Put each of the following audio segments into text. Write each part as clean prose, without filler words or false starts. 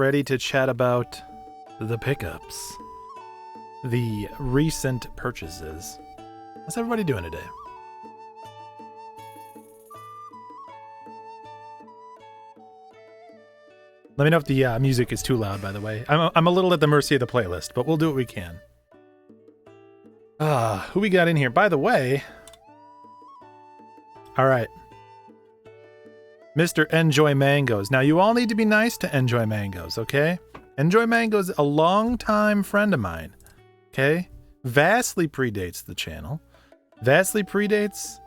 ready to chat about the pickups, the recent purchases. How's everybody doing today? Let me know if the music is too loud, by the way. I'm a little at the mercy of the playlist, but we'll do what we can. Who we got in here? By the way, all right. Mr. Enjoy Mangoes. Now, you all need to be nice to Enjoy Mangoes, okay? Enjoy Mangoes, a long-time friend of mine, okay? Vastly predates the channel. Vastly predates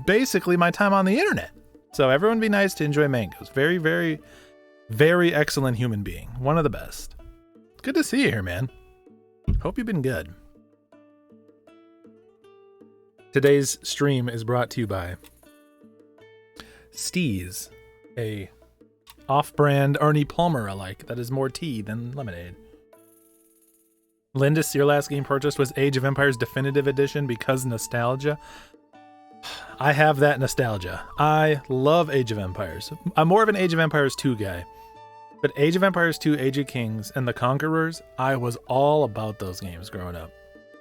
basically my time on the internet. So everyone be nice to Enjoy Mangoes. Very, very, very excellent human being. One of the best. Good to see you here, man. Hope you've been good. Today's stream is brought to you by Steez, a off-brand Arnie Palmer alike that is more tea than lemonade. Lindis, your last game purchased was Age of Empires Definitive Edition because nostalgia. I have that nostalgia. I love Age of Empires. I'm more of an Age of Empires 2 guy. But Age of Empires 2, Age of Kings, and The Conquerors, I was all about those games growing up.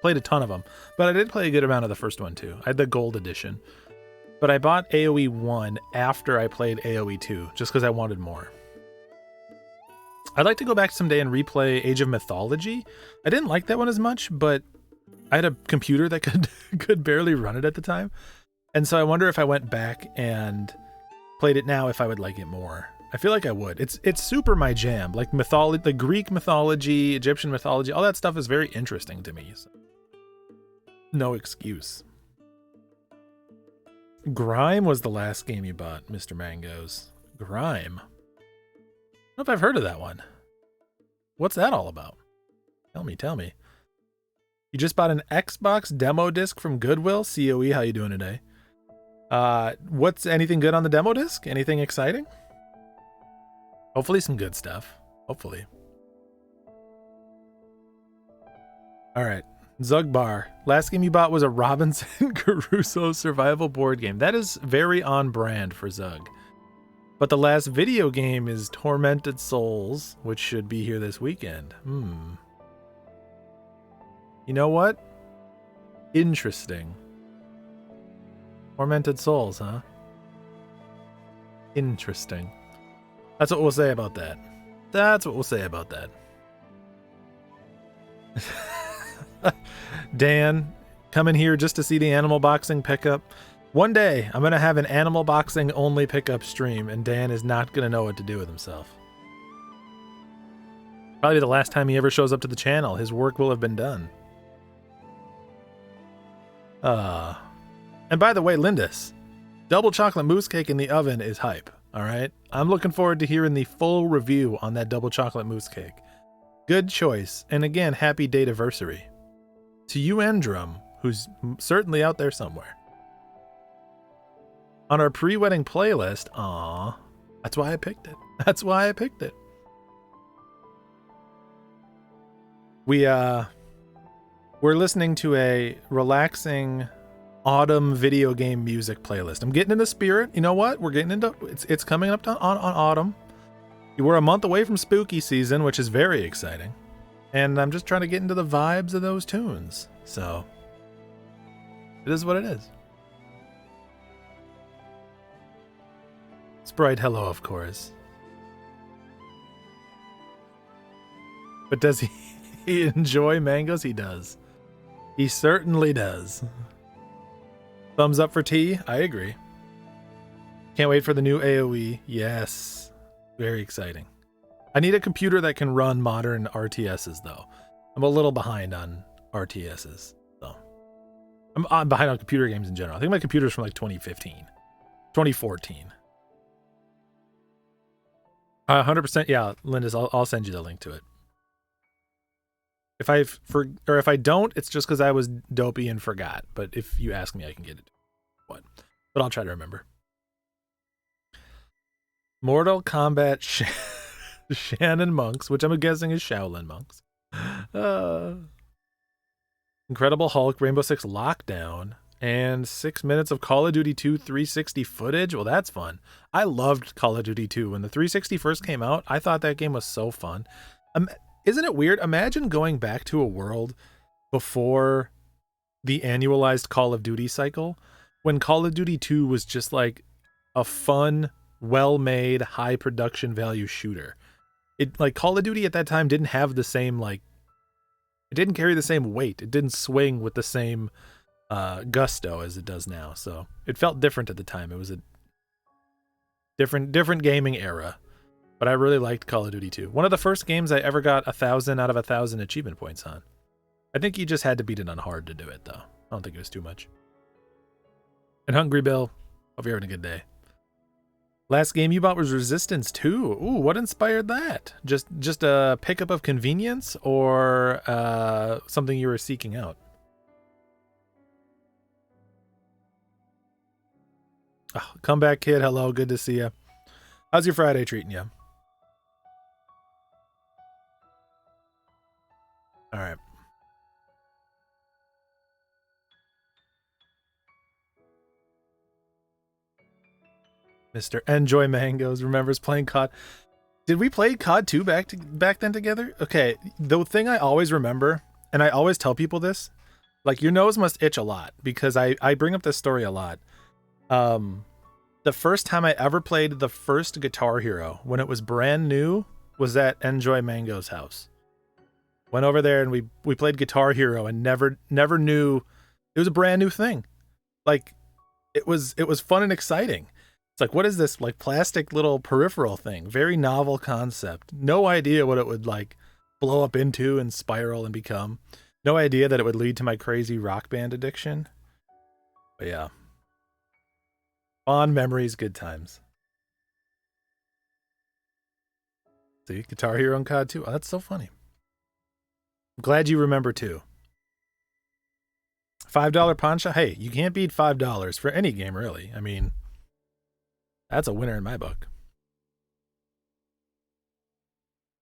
Played a ton of them. But I did play a good amount of the first one too. I had the gold edition. But I bought AoE 1 after I played AoE 2, just because I wanted more. I'd like to go back someday and replay Age of Mythology. I didn't like that one as much, but I had a computer that could barely run it at the time. And so I wonder if I went back and played it now, if I would like it more. I feel like I would. It's super my jam. Like mythology, the Greek mythology, Egyptian mythology, all that stuff is very interesting to me. So. No excuse. Grime was the last game you bought, Mr. Mangoes. Grime. I don't know if I've heard of that one. What's that all about? Tell me. You just bought an Xbox demo disc from Goodwill? COE, how you doing today? What's anything good on the demo disc? Anything exciting? Hopefully some good stuff. Hopefully. All right. Zugbar. Last game you bought was a Robinson Crusoe survival board game. That is very on brand for Zug. But the last video game is Tormented Souls, which should be here this weekend. You know what? Interesting. Tormented Souls, huh? Interesting. That's what we'll say about that. That's what we'll say about that. Dan, coming here just to see the animal boxing pickup. One day, I'm going to have an animal boxing only pickup stream, and Dan is not going to know what to do with himself. Probably the last time he ever shows up to the channel. His work will have been done. And by the way, Lindis, double chocolate mousse cake in the oven is hype. All right. I'm looking forward to hearing the full review on that double chocolate mousse cake. Good choice. And again, happy date-iversary. To you, Endrum, who's certainly out there somewhere. On our pre-wedding playlist, that's why I picked it. That's why I picked it. We're listening to a relaxing autumn video game music playlist. I'm getting in the spirit. You know what? We're getting into it's coming up on autumn. We're a month away from spooky season, which is very exciting. And I'm just trying to get into the vibes of those tunes. So it is what it is. Sprite, hello, of course. But does he enjoy mangoes? He does. He certainly does. Thumbs up for T. I agree. Can't wait for the new AoE. Yes. Very exciting. I need a computer that can run modern RTSs, though. I'm a little behind on RTSs, so. I'm behind on computer games in general. I think my computer's from like 2015. 2014. 100%. Yeah, Lindis, I'll send you the link to it. If I don't, it's just because I was dopey and forgot. But if you ask me, I can get it. What? But I'll try to remember. Mortal Kombat Shannon monks, which I'm guessing is Shaolin monks. Incredible Hulk, Rainbow Six Lockdown, And 6 minutes of Call of Duty 2 360 footage. Well, that's fun. I loved Call of Duty 2. When the 360 first came out, I thought that game was so fun. Isn't it weird? Imagine going back to a world before the annualized Call of Duty cycle, when Call of Duty 2 was just like a fun, well-made, high production value shooter. It, like, Call of Duty at that time didn't have the same, like, it didn't carry the same weight. It didn't swing with the same gusto as it does now. So it felt different at the time. It was a different gaming era. But I really liked Call of Duty 2. One of the first games I ever got 1,000 out of 1,000 achievement points on. I think you just had to beat it on hard to do it, though. I don't think it was too much. And Hungry Bill, hope you're having a good day. Last game you bought was Resistance 2. Ooh, what inspired that? Just a pickup of convenience, or something you were seeking out? Oh, Comeback Kid, hello, good to see you. How's your Friday treating you? All right. Mr. Enjoy Mangoes remembers playing COD. Did we play COD 2 back then together? Okay, the thing I always remember, and I always tell people this, like, your nose must itch a lot, because I bring up this story a lot. The first time I ever played the first Guitar Hero, when it was brand new, was at Enjoy Mango's house. Went over there and we played Guitar Hero and never knew it was a brand new thing. Like, it was fun and exciting. It's like, what is this, like, plastic little peripheral thing? Very novel concept. No idea what it would, like, blow up into and spiral and become. No idea that it would lead to my crazy Rock Band addiction. But yeah. Fond memories, good times. See, Guitar Hero and COD 2. Oh, that's so funny. I'm glad you remember too. $5 Poncha? Hey, you can't beat $5 for any game, really. I mean, that's a winner in my book.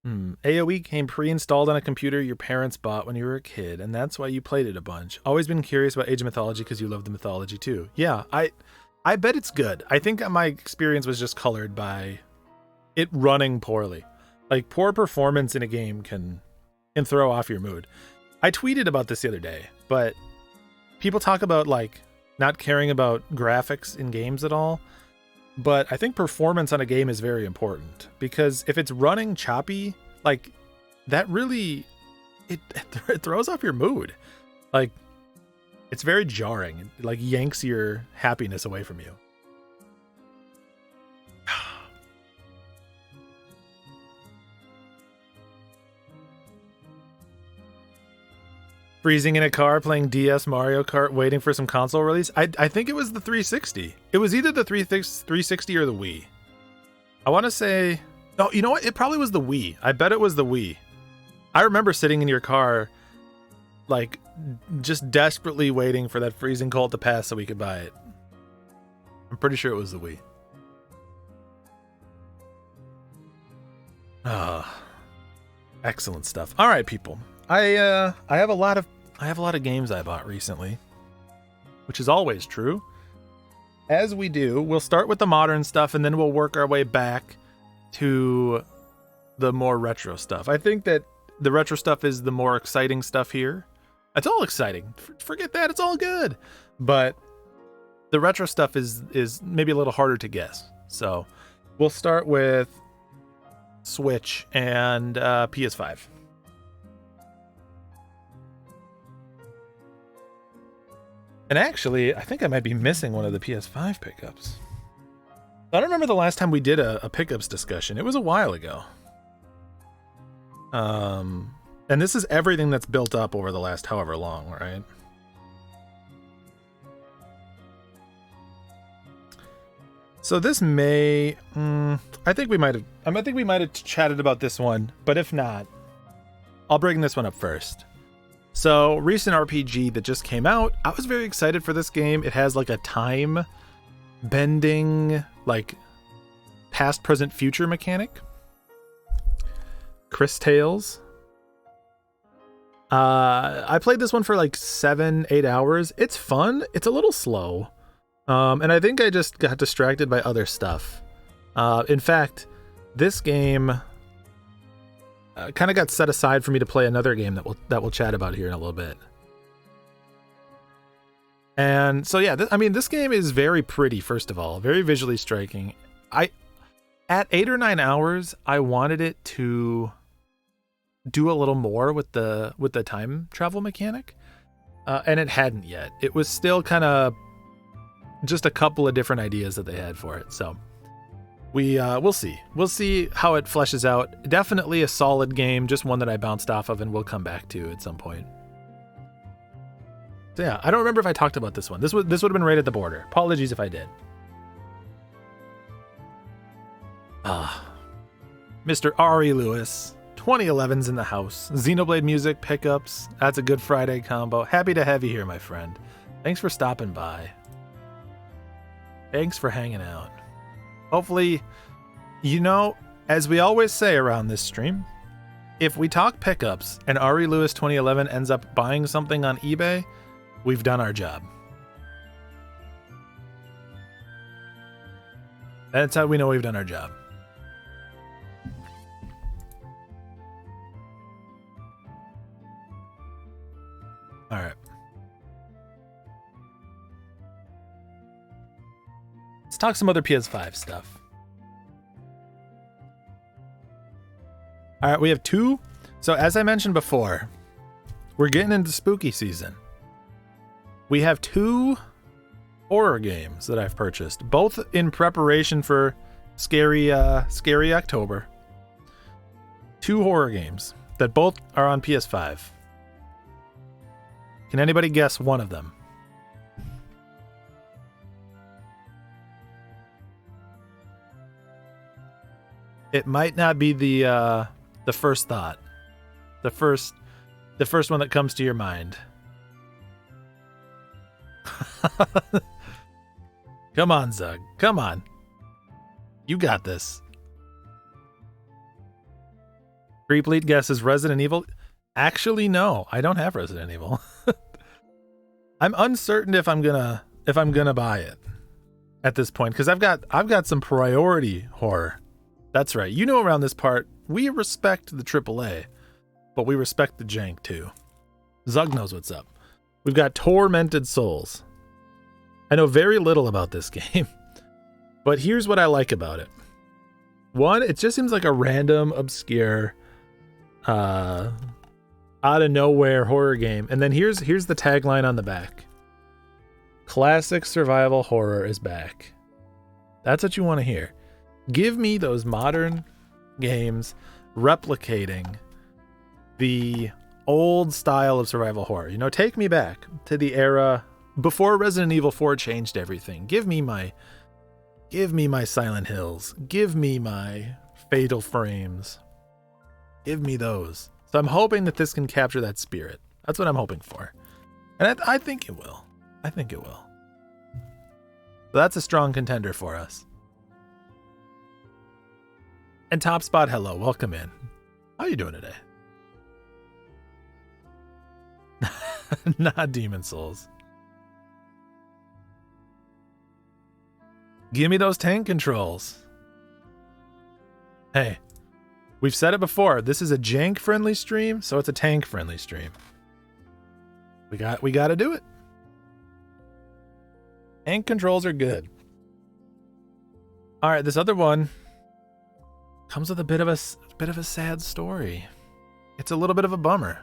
AoE came pre-installed on a computer your parents bought when you were a kid, and that's why you played it a bunch. Always been curious about Age of Mythology because you love the mythology too. Yeah, I bet it's good. I think my experience was just colored by it running poorly. Like, poor performance in a game can throw off your mood. I tweeted about this the other day, but people talk about, like, not caring about graphics in games at all. But I think performance on a game is very important, because if it's running choppy, like, that really, it throws off your mood. Like, it's very jarring. It, like, yanks your happiness away from you. Freezing in a car playing DS Mario Kart waiting for some console release. I think it was the 360. It was either the 360 or the Wii. I want to say, no, you know what? It probably was the Wii. I bet it was the Wii. I remember sitting in your car, like, just desperately waiting for that freezing cold to pass so we could buy it. I'm pretty sure it was the Wii. Excellent stuff. All right, people. I have a lot of games I bought recently, which is always true. As we do, we'll start with the modern stuff and then we'll work our way back to the more retro stuff. I think that the retro stuff is the more exciting stuff here. It's all exciting. Forget that, it's all good. But the retro stuff is maybe a little harder to guess. So we'll start with Switch and PS5. And actually, I think I might be missing one of the PS5 pickups. I don't remember the last time we did a pickups discussion. It was a while ago. And this is everything that's built up over the last however long, right? So this may, I think we might have chatted about this one, but if not, I'll bring this one up first. So, recent RPG that just came out. I was very excited for this game. It has, like, a time bending, like, past, present, future mechanic. Chris Tales. I played this one for like 7-8 hours. It's fun. It's a little slow. And I think I just got distracted by other stuff. In fact, this game kind of got set aside for me to play another game that we'll chat about here in a little bit. And so yeah, this game is very pretty. First of all, very visually striking. At 8 or 9 hours, I wanted it to do a little more with the time travel mechanic, and it hadn't yet. It was still kind of just a couple of different ideas that they had for it. So we'll see how it fleshes out. Definitely a solid game, just one that I bounced off of and will come back to at some point. So yeah, I don't remember if I talked about this one. This would have been right at the border. Apologies if I did. Mr. Ari Lewis, 2011's in the house. Xenoblade music, pickups. That's a good Friday combo. Happy to have you here, my friend. Thanks for stopping by. Thanks for hanging out. Hopefully, as we always say around this stream, if we talk pickups and Ari Lewis 2011 ends up buying something on eBay, we've done our job. That's how we know we've done our job. All right. Let's talk some other PS5 stuff. All right, we have two. So as I mentioned before, we're getting into spooky season. We have two horror games that I've purchased, both in preparation for scary October. Two horror games that both are on PS5. Can anybody guess one of them? It might not be the first thought. The first one that comes to your mind. Come on, Zug. Come on. You got this. Creepleet guesses Resident Evil. Actually, no, I don't have Resident Evil. I'm uncertain if I'm gonna buy it at this point, because I've got some priority horror. That's right. Around this part, we respect the AAA, but we respect the jank too. Zug knows what's up. We've got Tormented Souls. I know very little about this game, but here's what I like about it. One, it just seems like a random, obscure, out of nowhere horror game. And then here's the tagline on the back. Classic survival horror is back. That's what you want to hear. Give me those modern games replicating the old style of survival horror. Take me back to the era before Resident Evil 4 changed everything. Give me my Silent Hills. Give me my Fatal Frames. Give me those. So I'm hoping that this can capture that spirit. That's what I'm hoping for. And I think it will. I think it will. So that's a strong contender for us. And Top Spot, hello. Welcome in. How are you doing today? Not Demon Souls. Give me those tank controls. Hey. We've said it before. This is a jank-friendly stream, so it's a tank-friendly stream. We got to do it. Tank controls are good. All right, this other one comes with a bit of a sad story. It's a little bit of a bummer.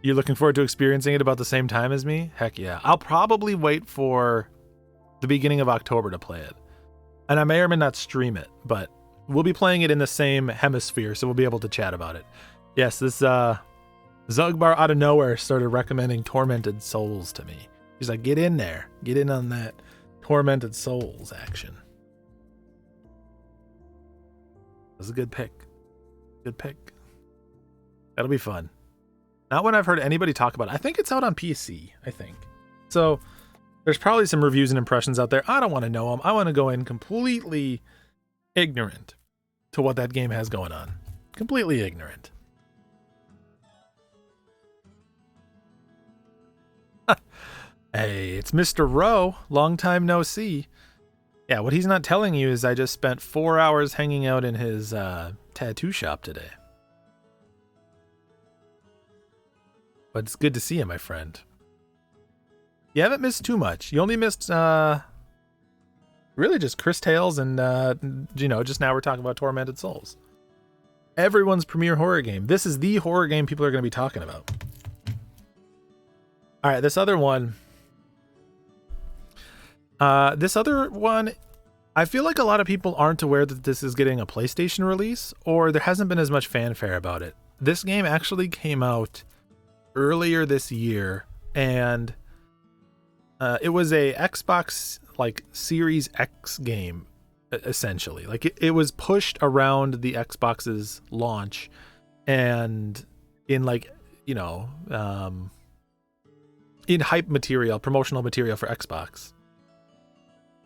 You're looking forward to experiencing it about the same time as me? Heck yeah. I'll probably wait for the beginning of October to play it. And I may or may not stream it, but we'll be playing it in the same hemisphere, so we'll be able to chat about it. Yes, this Zugbar out of nowhere started recommending Tormented Souls to me. He's like, get in there. Get in on that Tormented Souls action. That's a good pick. Good pick. That'll be fun. Not one I've heard anybody talk about. I think it's out on PC, I think. So there's probably some reviews and impressions out there. I don't want to know them. I want to go in completely ignorant. to what that game has going on. Completely ignorant. Hey, it's Mr. Rowe. Long time no see. Yeah, what he's not telling you is I just spent 4 hours hanging out in his tattoo shop today. But it's good to see you, my friend. You haven't missed too much. You only missed, really just Chris Tales and, just now we're talking about Tormented Souls. Everyone's premiere horror game. This is the horror game people are going to be talking about. All right, this other one, I feel like a lot of people aren't aware that this is getting a PlayStation release, or there hasn't been as much fanfare about it. This game actually came out earlier this year, and it was a Xbox like Series X game, essentially. Like it was pushed around the Xbox's launch, and in in hype material, promotional material for Xbox.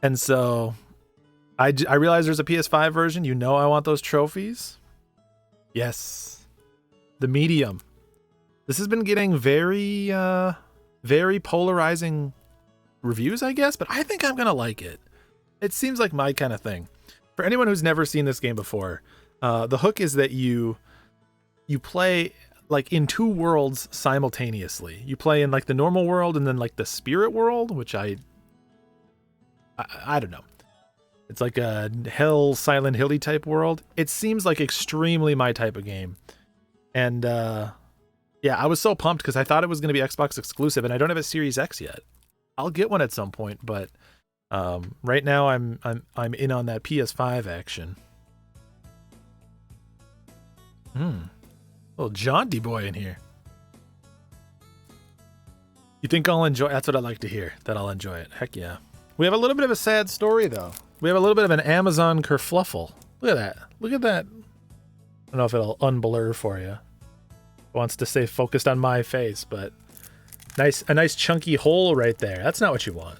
And so I realize there's a PS5 version. You know I want those trophies. Yes. The medium. This has been getting very polarizing reviews, I guess, but I think I'm going to like it. It seems like my kind of thing. For anyone who's never seen this game before, the hook is that you play like in two worlds simultaneously. You play in like the normal world and then like the spirit world, which I don't know. It's like a hell, Silent Hilly type world. It seems like extremely my type of game. And yeah, I was so pumped because I thought it was going to be Xbox exclusive, and I don't have a Series X yet. I'll get one at some point, but right now I'm in on that PS5 action. Little jaunty boy in here. You think I'll enjoy? That's what I like to hear. That I'll enjoy it. Heck yeah. We have a little bit of a sad story though. We have a little bit of an Amazon kerfluffle. Look at that. Look at that. I don't know if it'll unblur for you. It wants to stay focused on my face, but a nice chunky hole right there. That's not what you want.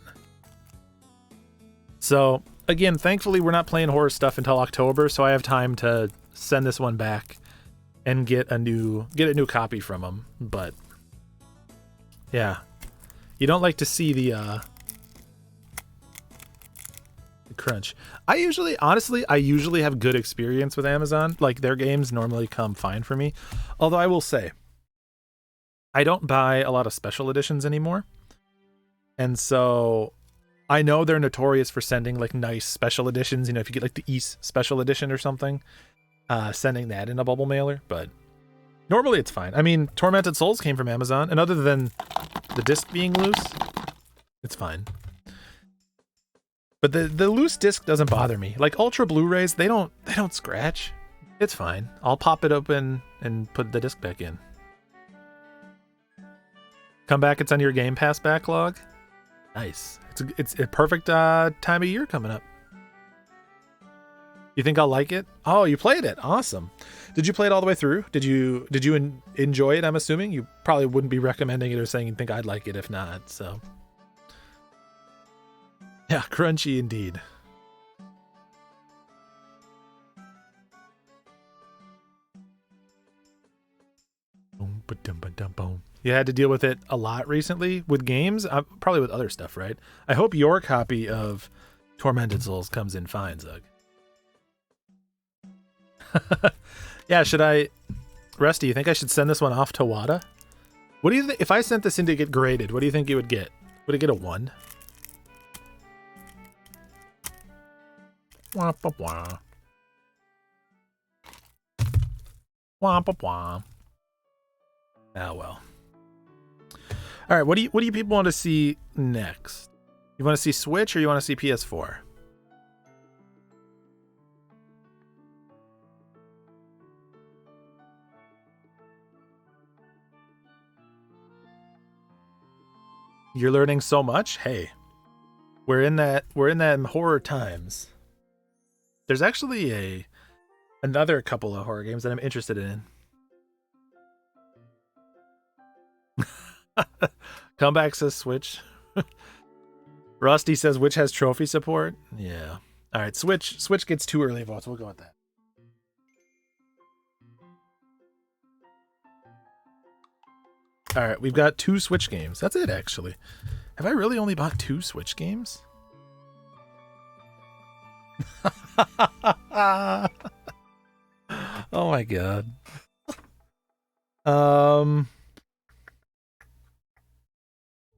So again, thankfully we're not playing horror stuff until October, so I have time to send this one back and get a new copy from them. But yeah, you don't like to see the crunch. I usually have good experience with Amazon. Like their games normally come fine for me. Although I will say, I don't buy a lot of special editions anymore. And so I know they're notorious for sending like nice special editions. You know, if you get like the East special edition or something, sending that in a bubble mailer. But normally it's fine. I mean, Tormented Souls came from Amazon, and other than the disc being loose, it's fine. But the loose disc doesn't bother me. Like Ultra Blu-rays, they don't scratch. It's fine. I'll pop it open and put the disc back in. Come back, it's on your Game Pass backlog. Nice. It's a perfect time of year coming up. You think I'll like it? Oh, you played it. Awesome. Did you play it all the way through? Did you enjoy it? I'm assuming you probably wouldn't be recommending it or saying you think I'd like it if not. So yeah, crunchy indeed. Boom, ba-dum, ba-dum, boom. You had to deal with it a lot recently with games, probably with other stuff, right? I hope your copy of Tormented Souls comes in fine, Zug. Yeah, should I... Rusty, you think I should send this one off to Wada? What do you think? If I sent this in to get graded, what do you think it would get? Would it get a 1? Wah, wah, wah. Wah, wah, wah. Ah, well. All right, what do you people want to see next? You want to see Switch or you want to see PS4? You're learning so much. Hey, we're in that horror times. There's actually another couple of horror games that I'm interested in. Comeback says Switch. Rusty says which has trophy support. Yeah. All right, Switch gets 2 early votes. We'll go with that. All right, we've got 2 Switch games. That's it, actually. Have I really only bought 2 Switch games? Oh my god.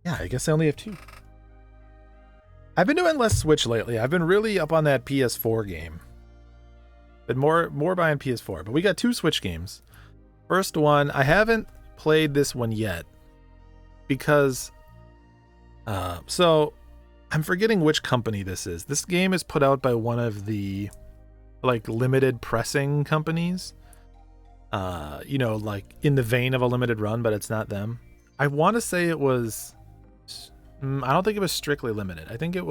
Yeah, I guess I only have 2. I've been doing less Switch lately. I've been really up on that PS4 game. Been more buying PS4, but we got 2 Switch games. First one, I haven't played this one yet because so I'm forgetting which company this is. This game is put out by one of the like limited pressing companies. You know, like in the vein of a limited run, but it's not them. I want to say it was I don't think it was Strictly Limited. I think it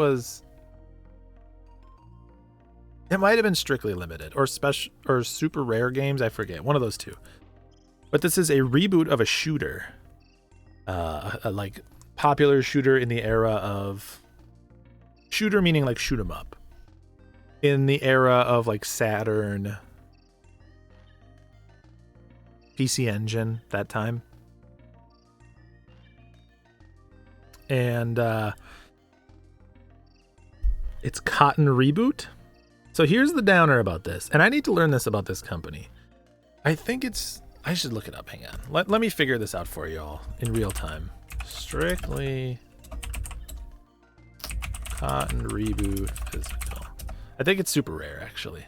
might have been Strictly Limited or special or Super Rare Games, I forget. One of those two. But this is a reboot of a shooter. A like popular shooter in the era of shooter meaning like shoot 'em up. In the era of like Saturn, PC Engine, that time. And it's Cotton Reboot. So here's the downer about this, and I need to learn this about this company. I should look it up. Hang on. Let me figure this out for y'all in real time. Strictly Cotton Reboot physical. I think it's super rare, actually.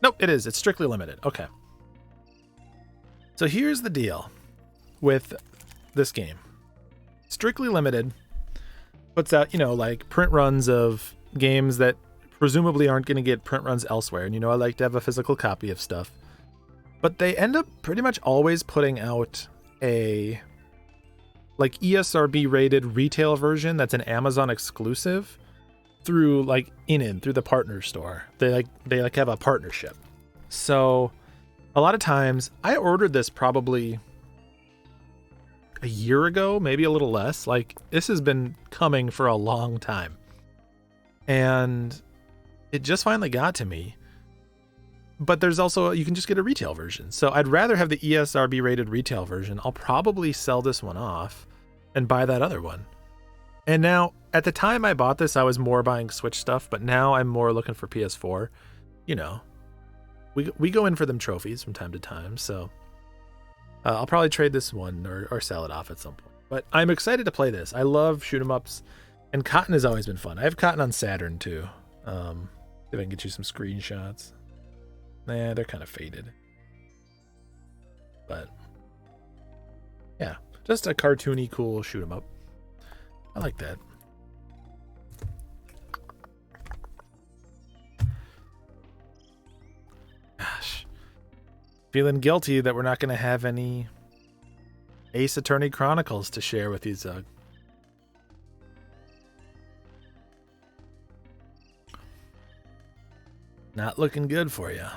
Nope, it is. It's Strictly Limited. Okay. So here's the deal with this game. Strictly Limited puts out, you know, like print runs of games that presumably aren't going to get print runs elsewhere. And, you know, I like to have a physical copy of stuff. But they end up pretty much always putting out a like ESRB rated retail version that's an Amazon exclusive through like through the partner store. They have a partnership. So a lot of times I ordered this probably a year ago, maybe a little less. Like this has been coming for a long time. And it just finally got to me. But there's also, you can just get a retail version. So I'd rather have the ESRB rated retail version. I'll probably sell this one off and buy that other one. And now, at the time I bought this, I was more buying Switch stuff, but now I'm more looking for PS4. You know, we go in for them trophies from time to time, so I'll probably trade this one or sell it off at some point. But I'm excited to play this. I love shoot 'em ups, and Cotton has always been fun. I have Cotton on Saturn too. If I can get you some screenshots. Nah, they're kind of faded. But yeah, just a cartoony, cool shoot 'em up. I like that. Gosh. Feeling guilty that we're not going to have any Ace Attorney Chronicles to share with you, Zug. Not looking good for you.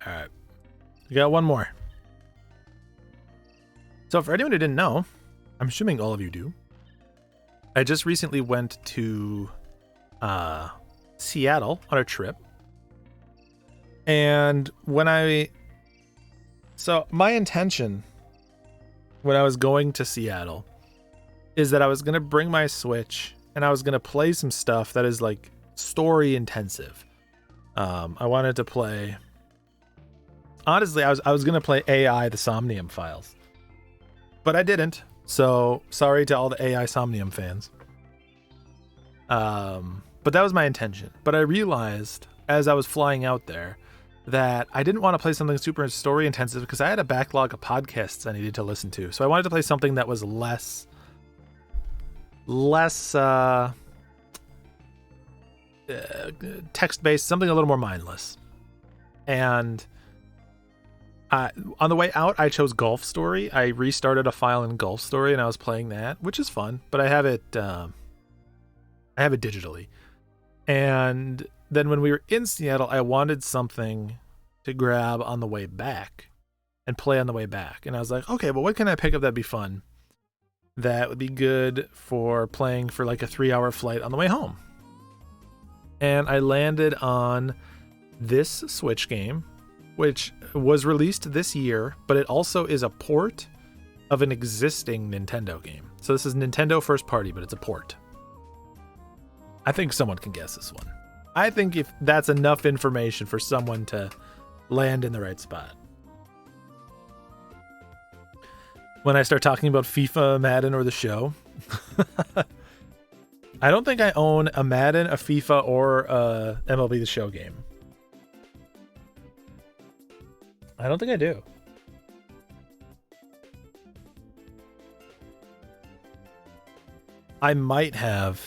All right. We got one more. So for anyone who didn't know, I'm assuming all of you do. I just recently went to Seattle on a trip. And so my intention when I was going to Seattle is that I was going to bring my Switch and I was going to play some stuff that is like story intensive. I wanted to play, honestly, I was going to play AI, the Somnium Files, but I didn't. So sorry to all the AI Somnium fans. But that was my intention. But I realized as I was flying out there that I didn't want to play something super story intensive because I had a backlog of podcasts I needed to listen to. So I wanted to play something that was less text-based, something a little more mindless. And on the way out, I chose Golf Story. I restarted a file in Golf Story and I was playing that, which is fun, but I have it digitally. And then when we were in Seattle, I wanted something to grab on the way back and play on the way back. And I was like, okay, well, what can I pick up that'd be fun? That would be good for playing for like a 3-hour flight on the way home. And I landed on this Switch game, which was released this year, but it also is a port of an existing Nintendo game. So this is Nintendo first party, but it's a port. I think someone can guess this one. I think if that's enough information for someone to land in the right spot. When I start talking about FIFA, Madden, or the show, I don't think I own a Madden, a FIFA, or a MLB The Show game. I don't think I do. I might have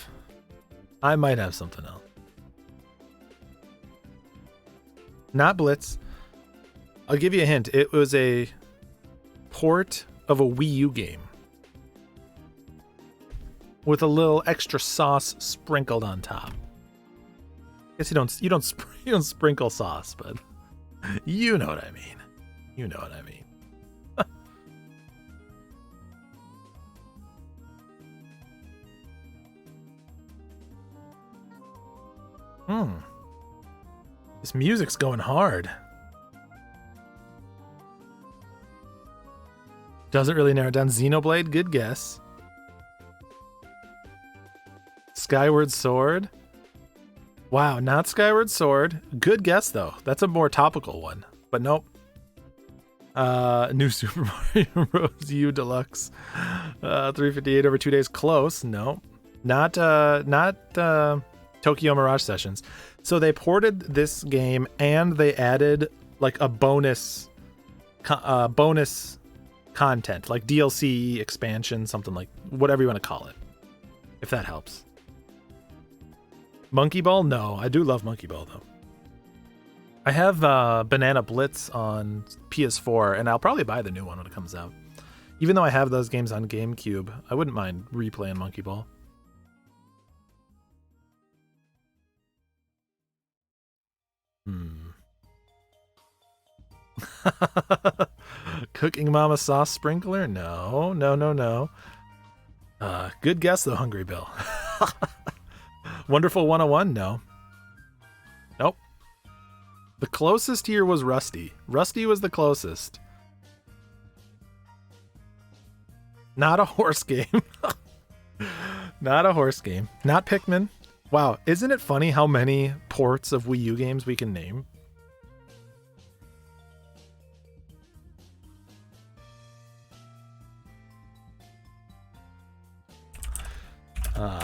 something else. Not Blitz. I'll give you a hint. It was a port of a Wii U game with a little extra sauce sprinkled on top. I guess you don't sprinkle sauce, but you know what I mean. You know what I mean. This music's going hard. Doesn't really narrow it down. Xenoblade, good guess. Skyward Sword. Wow, not Skyward Sword. Good guess, though. That's a more topical one. But nope. New Super Mario Bros. U Deluxe. 358 over 2 days. Close. No. Not Tokyo Mirage Sessions. So they ported this game and they added like a bonus content, like DLC expansion, something like whatever you want to call it, if that helps. Monkey Ball? No, I do love Monkey Ball though. I have Banana Blitz on PS4 and I'll probably buy the new one when it comes out. Even though I have those games on GameCube, I wouldn't mind replaying Monkey Ball. Cooking Mama sauce sprinkler? No. Good guess though, Hungry Bill. Wonderful 101? No. Nope. The closest here was Rusty. Rusty was the closest. Not a horse game. Not a horse game. Not Pikmin. Wow, isn't it funny how many ports of Wii U games we can name?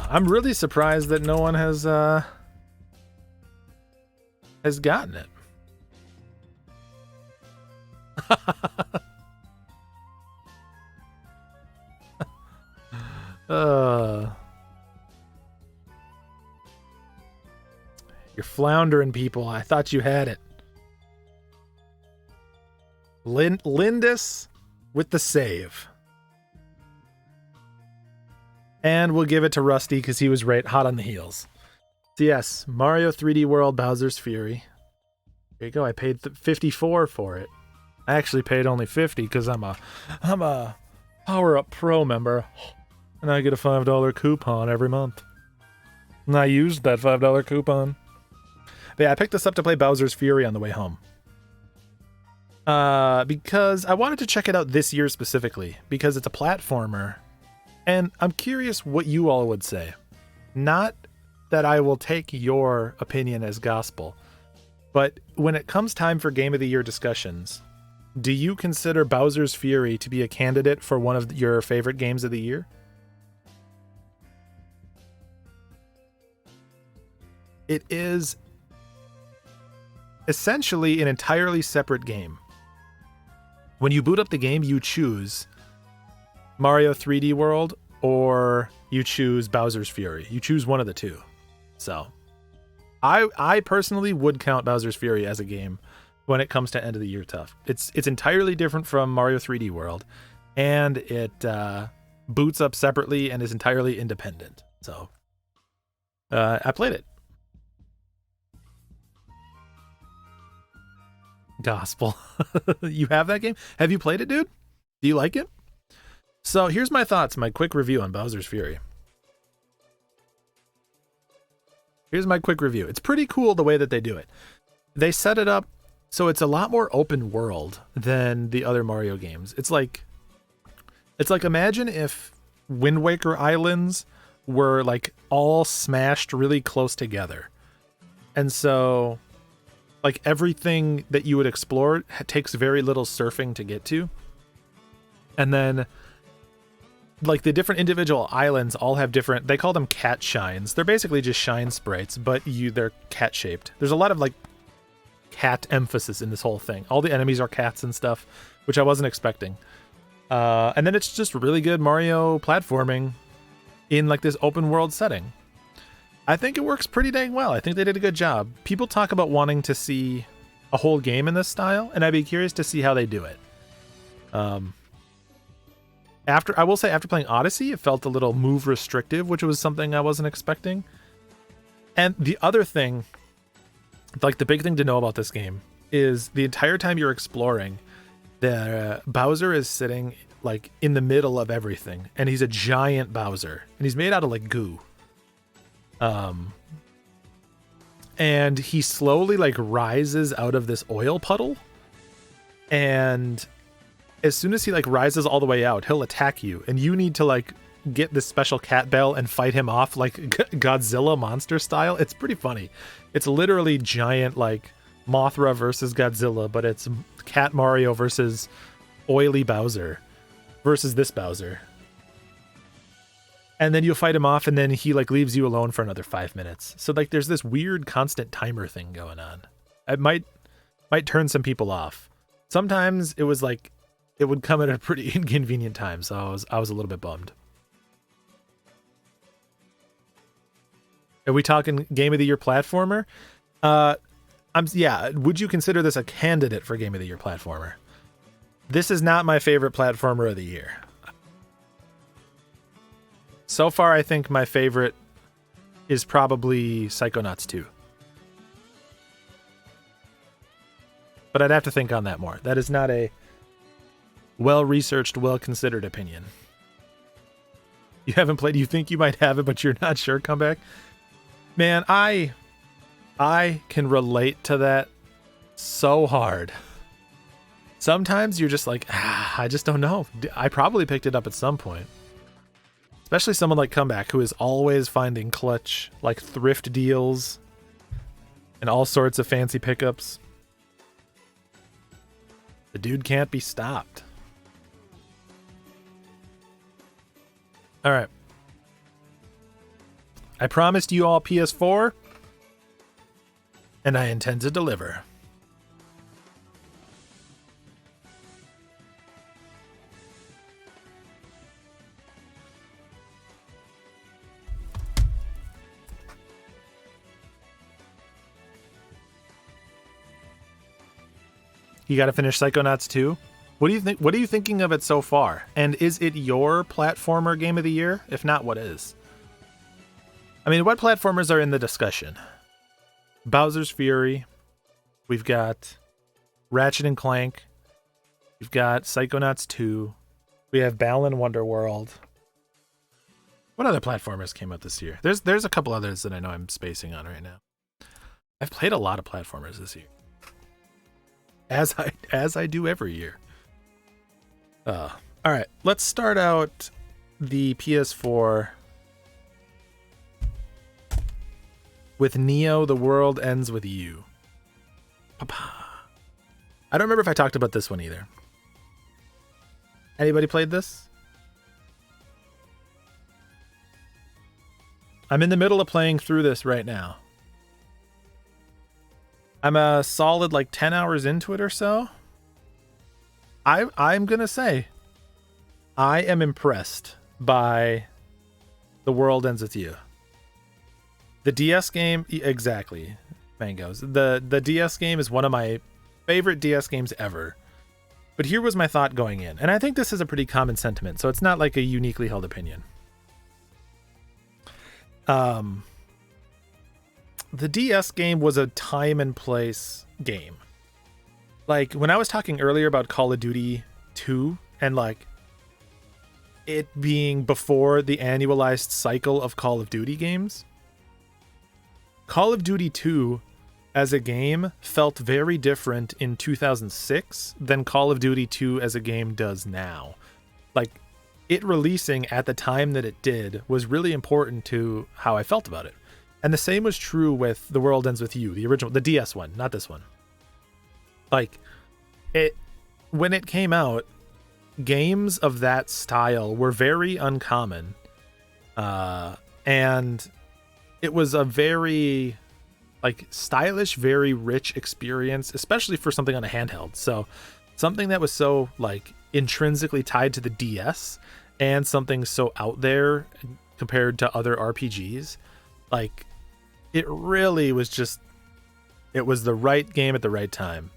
I'm really surprised that no one has gotten it. You're floundering, people. I thought you had it. Lindis with the save. And we'll give it to Rusty because he was right hot on the heels. So yes, Mario 3D World Bowser's Fury. There you go. I paid 54 for it. I actually paid only 50 because I'm a Power Up Pro member, and I get a $5 coupon every month. And I used that $5 coupon. But yeah, I picked this up to play Bowser's Fury on the way home. Because I wanted to check it out this year specifically because it's a platformer. And I'm curious what you all would say. Not that I will take your opinion as gospel, but when it comes time for Game of the Year discussions, do you consider Bowser's Fury to be a candidate for one of your favorite games of the year? It is essentially an entirely separate game. When you boot up the game, you choose Mario 3D World or you choose Bowser's Fury. You choose one of the two. So I personally would count Bowser's Fury as a game when it comes to end of the year tough. It's entirely different from Mario 3D World, and it boots up separately and is entirely independent. So I played it. Gospel. You have that game? Have you played it, dude? Do you like it? So here's my thoughts, my quick review on Bowser's Fury. Here's my quick review. It's pretty cool the way that they do it. they set it up so it's a lot more open world than the other Mario games. It's like imagine if Wind Waker Islands were like all smashed really close together. And so like everything that you would explore takes very little surfing to get to. And then like the different individual islands all have different, they call them cat shines. They're basically just shine sprites, but they're cat shaped. There's a lot of like cat emphasis in this whole thing. All the enemies are cats and stuff, which I wasn't expecting. And then it's just really good Mario platforming in like this open world setting. I think it works pretty dang well. I think they did a good job. People talk about wanting to see a whole game in this style, and I'd be curious to see how they do it. I will say after playing Odyssey, it felt a little move restrictive, which was something I wasn't expecting. And the other thing, like the big thing to know about this game, is the entire time you're exploring, the Bowser is sitting like in the middle of everything, and he's a giant Bowser, and he's made out of like goo. And he slowly like rises out of this oil puddle, and as soon as he like rises all the way out, he'll attack you, and you need to like get this special cat bell and fight him off like Godzilla monster style. It's pretty funny. It's literally giant like Mothra versus Godzilla, but it's Cat Mario versus oily Bowser versus this Bowser. And then you'll fight him off, and then he like leaves you alone for another 5 minutes. So like there's this weird constant timer thing going on. It might turn some people off. Sometimes it was like it would come at a pretty inconvenient time, so I was a little bit bummed. Are we talking Game of the Year platformer? Would you consider this a candidate for Game of the Year platformer? This is not my favorite platformer of the year. So far, I think my favorite is probably Psychonauts 2. But I'd have to think on that more. That is not a well-researched, well-considered opinion. You haven't played, you think you might have it, but you're not sure, Comeback? Man, I can relate to that so hard. Sometimes you're just like, I just don't know. I probably picked it up at some point. Especially someone like Comeback, who is always finding clutch, like thrift deals and all sorts of fancy pickups. The dude can't be stopped. All right. I promised you all PS4, and I intend to deliver. You got to finish Psychonauts 2. What do you think? What are you thinking of it so far? And is it your platformer game of the year? If not, what is? I mean, what platformers are in the discussion? Bowser's Fury. We've got Ratchet and Clank. We've got Psychonauts 2. We have Balan Wonderworld. What other platformers came out this year? There's a couple others that I know I'm spacing on right now. I've played a lot of platformers this year. As I do every year. All right, let's start out the PS4 with Neo, The World Ends With You. Papa. I don't remember if I talked about this one either. Anybody played this? I'm in the middle of playing through this right now. I'm a solid like 10 hours into it or so. I'm going to say I am impressed by The World Ends With You. The DS game, exactly, Mangoes. The DS game is one of my favorite DS games ever. But here was my thought going in, and I think this is a pretty common sentiment, so it's not like a uniquely held opinion. The DS game was a time and place game. Like, when I was talking earlier about Call of Duty 2 and, like, it being before the annualized cycle of Call of Duty games, Call of Duty 2 as a game felt very different in 2006 than Call of Duty 2 as a game does now. Like, it releasing at the time that it did was really important to how I felt about it. And the same was true with The World Ends With You, the original, the DS one, not this one. Like, when it came out, games of that style were very uncommon. And it was a very stylish, very rich experience, especially for something on a handheld. So something that was so intrinsically tied to the DS and something so out there compared to other RPGs, it really was just, it was the right game at the right time.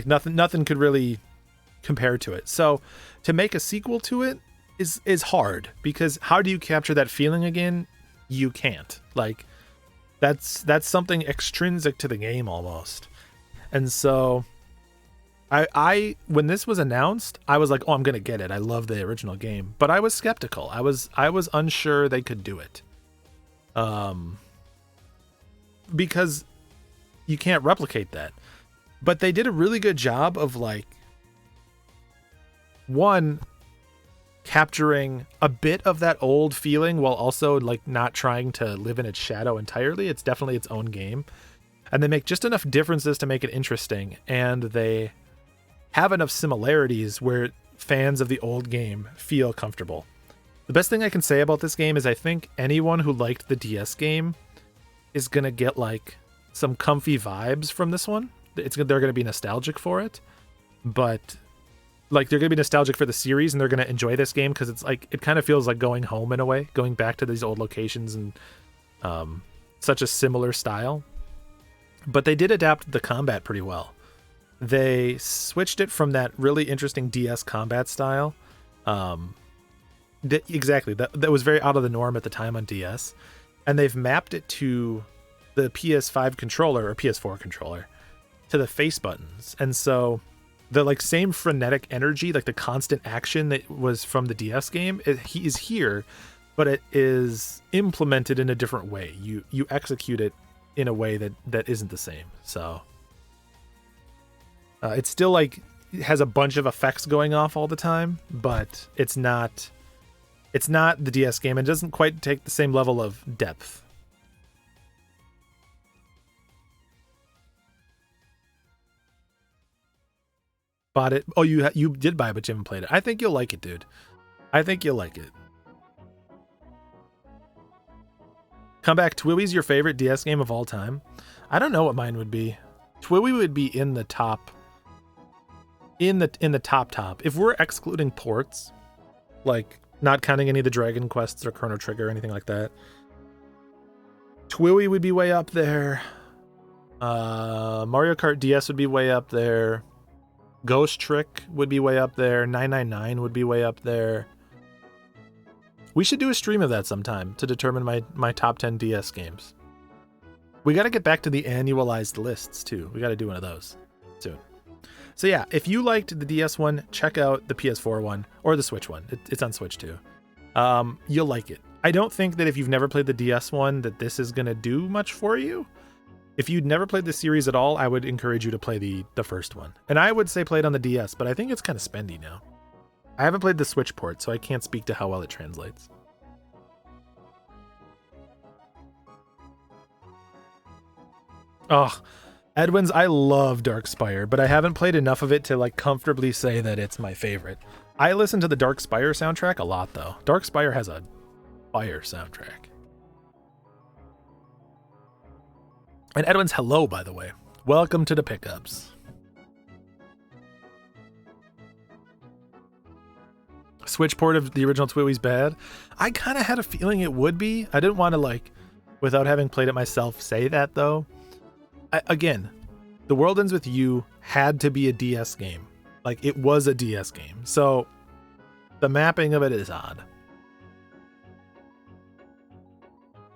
Nothing could really compare to it. So to make a sequel to it is hard, because how do you capture that feeling again? You can't. That's something extrinsic to the game almost. And so I when this was announced, I was like, oh, I'm gonna get it. I love the original game. But I was skeptical. I was unsure they could do it. Because you can't replicate that. But they did a really good job of one, capturing a bit of that old feeling while also not trying to live in its shadow entirely. It's definitely its own game, and they make just enough differences to make it interesting, and they have enough similarities where fans of the old game feel comfortable. The best thing I can say about this game is I think anyone who liked the DS game is gonna get some comfy vibes from this one. They're gonna be nostalgic for it, but they're going to be nostalgic for the series, and they're going to enjoy this game because it's it kind of feels like going home in a way, going back to these old locations and such a similar style. But they did adapt the combat pretty well. They switched it from that really interesting DS combat style. That was very out of the norm at the time on DS. And they've mapped it to the PS5 controller or PS4 controller, to the face buttons. And so the same frenetic energy, the constant action that was from the DS game, he is here, but it is implemented in a different way. You execute it in a way that isn't the same. So it's still it has a bunch of effects going off all the time, but it's not the DS game. It doesn't quite take the same level of depth. Bought it. Oh, you did buy it, but you haven't played it. I think you'll like it, dude. I think you'll like it. Comeback, Twiwi's your favorite DS game of all time? I don't know what mine would be. Twiwi would be in the top. In the top. If we're excluding ports, not counting any of the Dragon Quests or Chrono Trigger or anything like that, Twiwi would be way up there. Mario Kart DS would be way up there. Ghost Trick would be way up there. 999 would be way up there. We should do a stream of that sometime to determine my top 10 DS games. We got to get back to the annualized lists too. We got to do one of those soon. So yeah, if you liked the DS one, check out the PS4 one or the Switch one. It's on Switch too. You'll like it. I don't think that if you've never played the DS one that this is going to do much for you. If you'd never played the series at all, I would encourage you to play the first one. And I would say play it on the DS, but I think it's kind of spendy now. I haven't played the Switch port, so I can't speak to how well it translates. Oh, Edwin's, I love Darkspire, but I haven't played enough of it to comfortably say that it's my favorite. I listen to the Darkspire soundtrack a lot, though. Darkspire has a fire soundtrack. And Edwin's hello, by the way. Welcome to the pickups. Switch port of the original Twiwi's bad. I kind of had a feeling it would be. I didn't want to without having played it myself, say that though. Again, The World Ends With You had to be a DS game. It was a DS game. So the mapping of it is odd.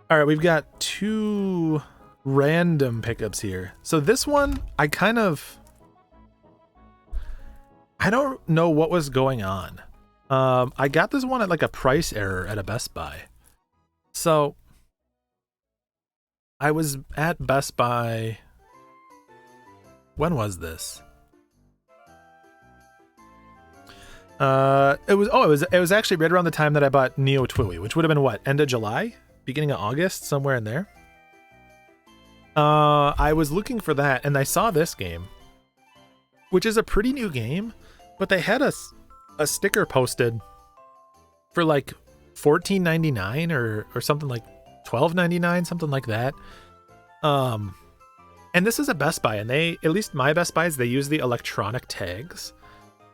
All right, we've got two random pickups here. So this one, I don't know what was going on. I got this one at a price error at a Best Buy. So I was at Best Buy. When was this? It was actually right around the time that I bought Neo Twiwi, which would have been what, end of July, beginning of August, somewhere in there. I was looking for that, and I saw this game, which is a pretty new game, but they had a sticker posted for like $14.99 or something, like $12.99, something like that. And this is a Best Buy, and they, at least my Best Buys, they use the electronic tags.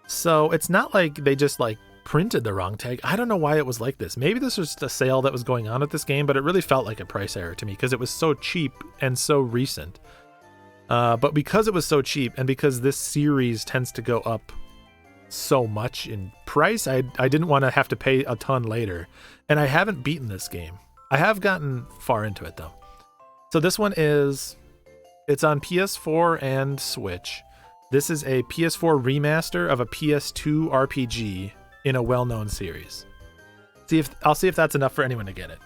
So it's not like they just like printed the wrong tag. I don't know why it was like this. Maybe this was just a sale that was going on at this game, but it really felt like a price error to me because it was so cheap and so recent. But because it was so cheap, and because this series tends to go up so much in price, I didn't want to have to pay a ton later. And I haven't beaten this game. I have gotten far into it though. So this one it's on PS4 and Switch. This is a PS4 remaster of a PS2 RPG in a well-known series. I'll see if that's enough for anyone to get it.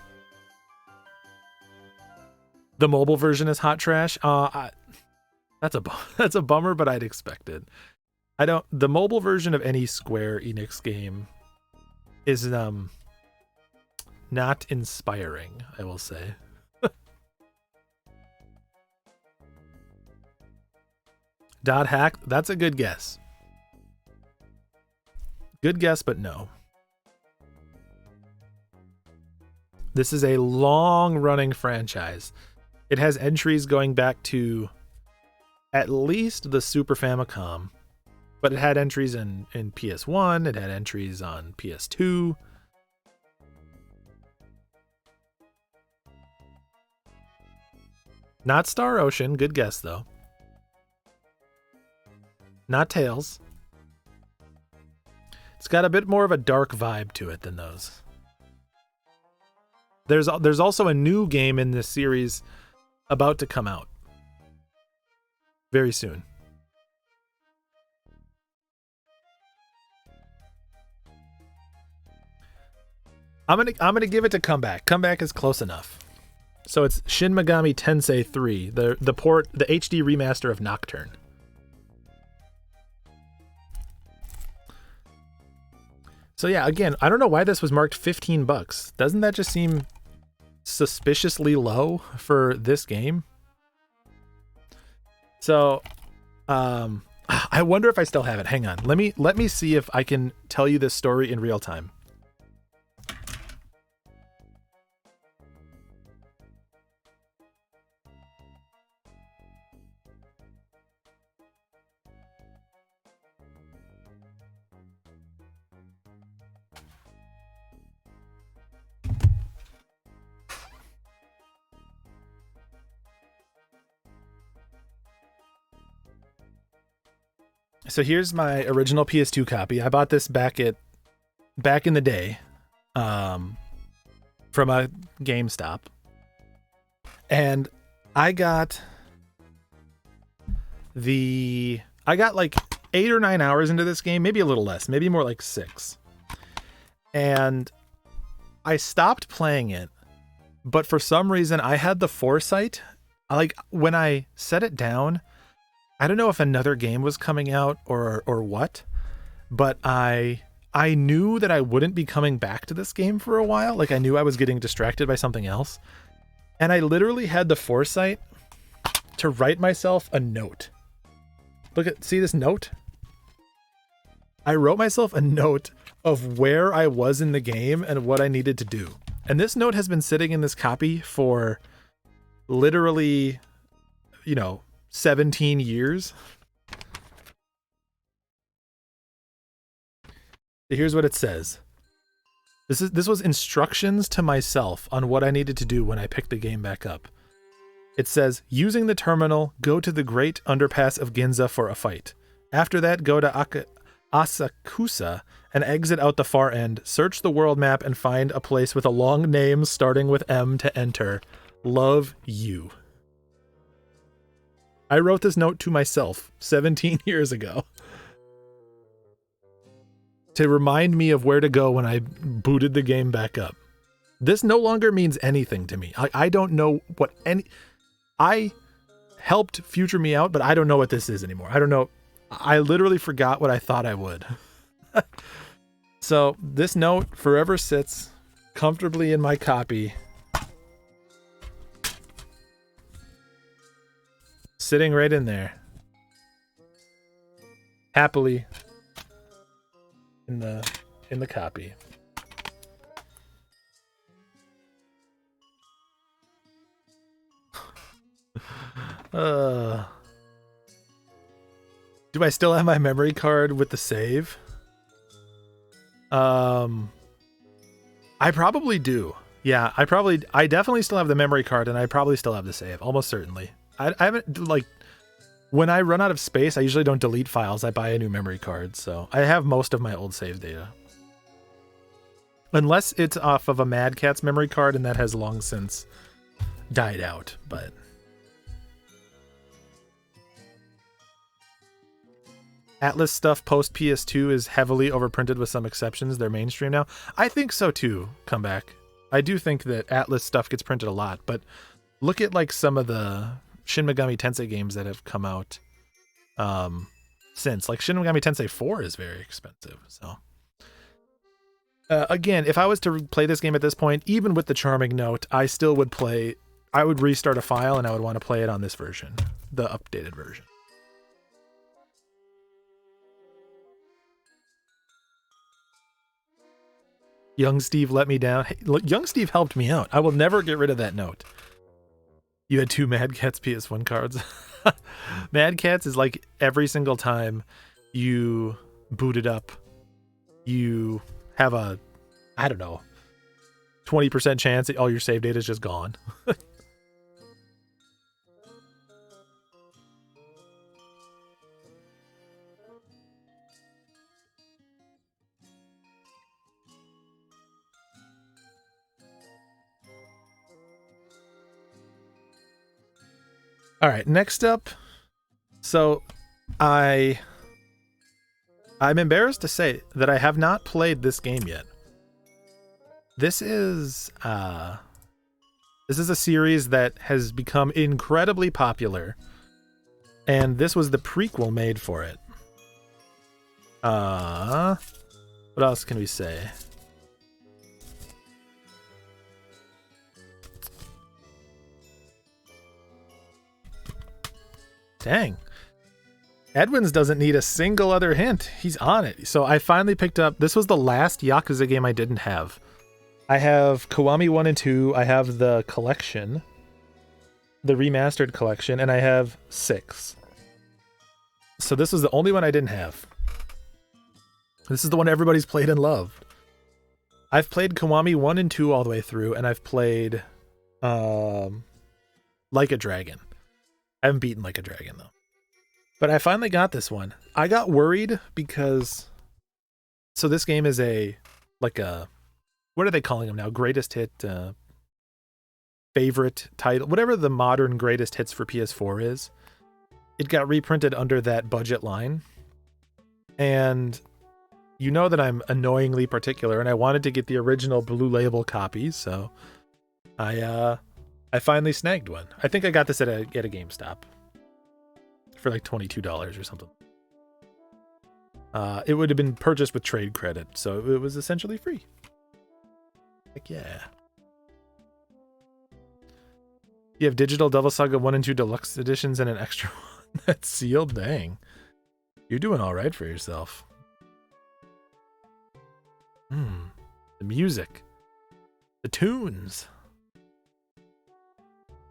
The mobile version is hot trash. That's a bummer, but I'd expect it. The mobile version of any Square Enix game is not inspiring, I will say. Dot hack, that's a good guess. Good guess, but no. This is a long-running franchise. It has entries going back to at least the Super Famicom, but it had entries in PS1, it had entries on PS2. Not Star Ocean, good guess though. Not Tales. It's got a bit more of a dark vibe to it than those. There's also a new game in this series about to come out very soon. I'm gonna give it to Comeback. Comeback is close enough. So it's Shin Megami Tensei 3, the HD remaster of Nocturne. So yeah, again, I don't know why this was marked $15. Doesn't that just seem suspiciously low for this game? So, I wonder if I still have it. Hang on. Let me see if I can tell you this story in real time. So here's my original PS2 copy. I bought this back in the day, from a GameStop, and I got like 8 or 9 hours into this game, maybe a little less, maybe more like 6, and I stopped playing it. But for some reason, I had the foresight, like when I set it down. I don't know if another game was coming out or what, but I knew that I wouldn't be coming back to this game for a while. Like I knew I was getting distracted by something else. And I literally had the foresight to write myself a note. See this note? I wrote myself a note of where I was in the game and what I needed to do. And this note has been sitting in this copy for literally, 17 years. Here's what it says. This was instructions to myself on what I needed to do when I picked the game back up. It says, using the terminal, go to the Great Underpass of Ginza for a fight. After that, go to Asakusa and exit out the far end. Search the world map and find a place with a long name starting with M to enter. Love, you. I wrote this note to myself 17 years ago to remind me of where to go when I booted the game back up. This no longer means anything to me. I don't know what I helped future me out, but I don't know what this is anymore. I don't know. I literally forgot what I thought I would. So this note forever sits comfortably in my copy. Sitting right in there. Happily in the copy. Do I still have my memory card with the save? I probably do. Yeah, I definitely still have the memory card, and I probably still have the save, almost certainly. I haven't, like, when I run out of space, I usually don't delete files. I buy a new memory card, so I have most of my old save data. Unless it's off of a Mad Catz memory card, and that has long since died out, but... Atlas stuff post PS2 is heavily overprinted with some exceptions. They're mainstream now. I think so too, Comeback. I do think that Atlas stuff gets printed a lot, but look at like some of the Shin Megami Tensei games that have come out since. Like Shin Megami Tensei 4 is very expensive. So again, if I was to play this game at this point, even with the charming note, I still would play. I would restart a file and I would want to play it on this version, the updated version. Young Steve let me down. Hey, look, Young Steve helped me out. I will never get rid of that note. You had 2 Mad Catz PS1 cards. Mad Catz is like every single time you boot it up, you have a, I don't know, 20% chance that all your save data is just gone. All right, next up. So I'm embarrassed to say that I have not played this game yet. This is a series that has become incredibly popular, and this was the prequel made for it. What else can we say? Dang. Edwins doesn't need a single other hint. He's on it. So I finally picked up, this was the last Yakuza game I didn't have. I have Kiwami 1 and 2. I have the collection, the remastered collection, and I have 6. So this was the only one I didn't have. This is the one everybody's played and loved. I've played Kiwami 1 and 2 all the way through, and I've played Like a Dragon. I haven't beaten Like a Dragon, though. But I finally got this one. I got worried because... So this game is what are they calling them now? Greatest hit, favorite title, whatever the modern greatest hits for PS4 is. It got reprinted under that budget line. And you know that I'm annoyingly particular, and I wanted to get the original Blue Label copy, so I finally snagged one. I think I got this at a GameStop for like $22 or something. It would have been purchased with trade credit, so it was essentially free. Heck yeah. You have digital Devil Saga 1 and 2 deluxe editions and an extra one that's sealed? Dang. You're doing all right for yourself. The music. The tunes.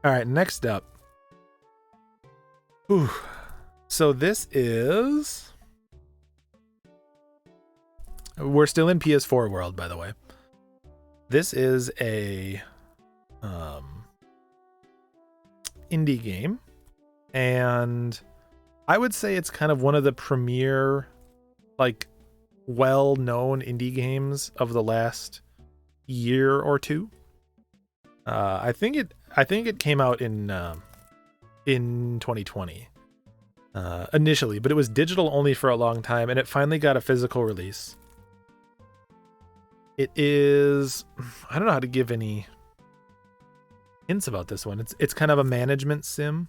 All right, next up. Ooh. So this is... We're still in PS4 world, by the way. This is a indie game, and I would say it's kind of one of the premier, like, well-known indie games of the last year or two. I think it came out in 2020 initially, but it was digital only for a long time, and it finally got a physical release. It is, I don't know how to give any hints about this one. It's kind of a management sim.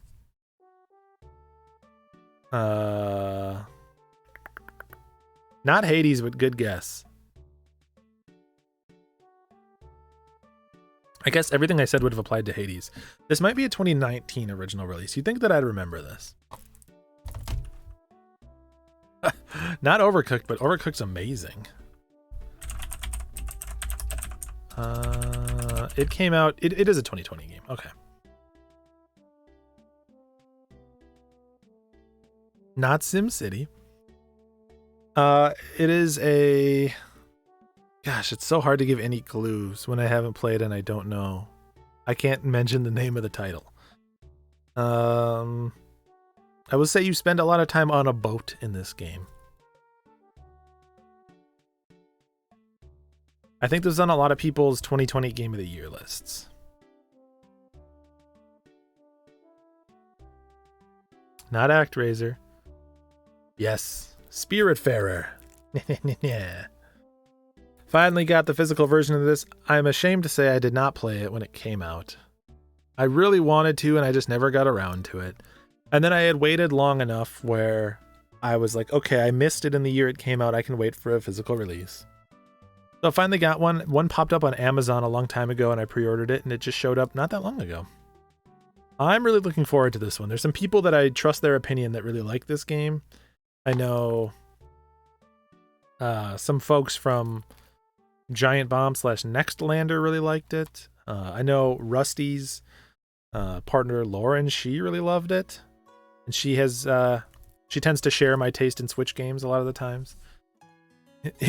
Not Hades, but good guess. I guess everything I said would have applied to Hades. This might be a 2019 original release. You'd think that I'd remember this. Not Overcooked, but Overcooked's amazing. It came out... It is a 2020 game. Okay. Not SimCity. It is a... Gosh, it's so hard to give any clues when I haven't played and I don't know. I can't mention the name of the title. I would say you spend a lot of time on a boat in this game. I think this is on a lot of people's 2020 Game of the Year lists. Not ActRaiser. Yes, Spiritfarer. Yeah. Finally got the physical version of this. I'm ashamed to say I did not play it when it came out. I really wanted to, and I just never got around to it. And then I had waited long enough where I was like, okay, I missed it in the year it came out. I can wait for a physical release. So I finally got one. One popped up on Amazon a long time ago, and I pre-ordered it, and it just showed up not that long ago. I'm really looking forward to this one. There's some people that I trust their opinion that really like this game. I know some folks from Giant Bomb / Nextlander really liked it. I know Rusty's partner Lauren, she really loved it, and she tends to share my taste in Switch games a lot of the times.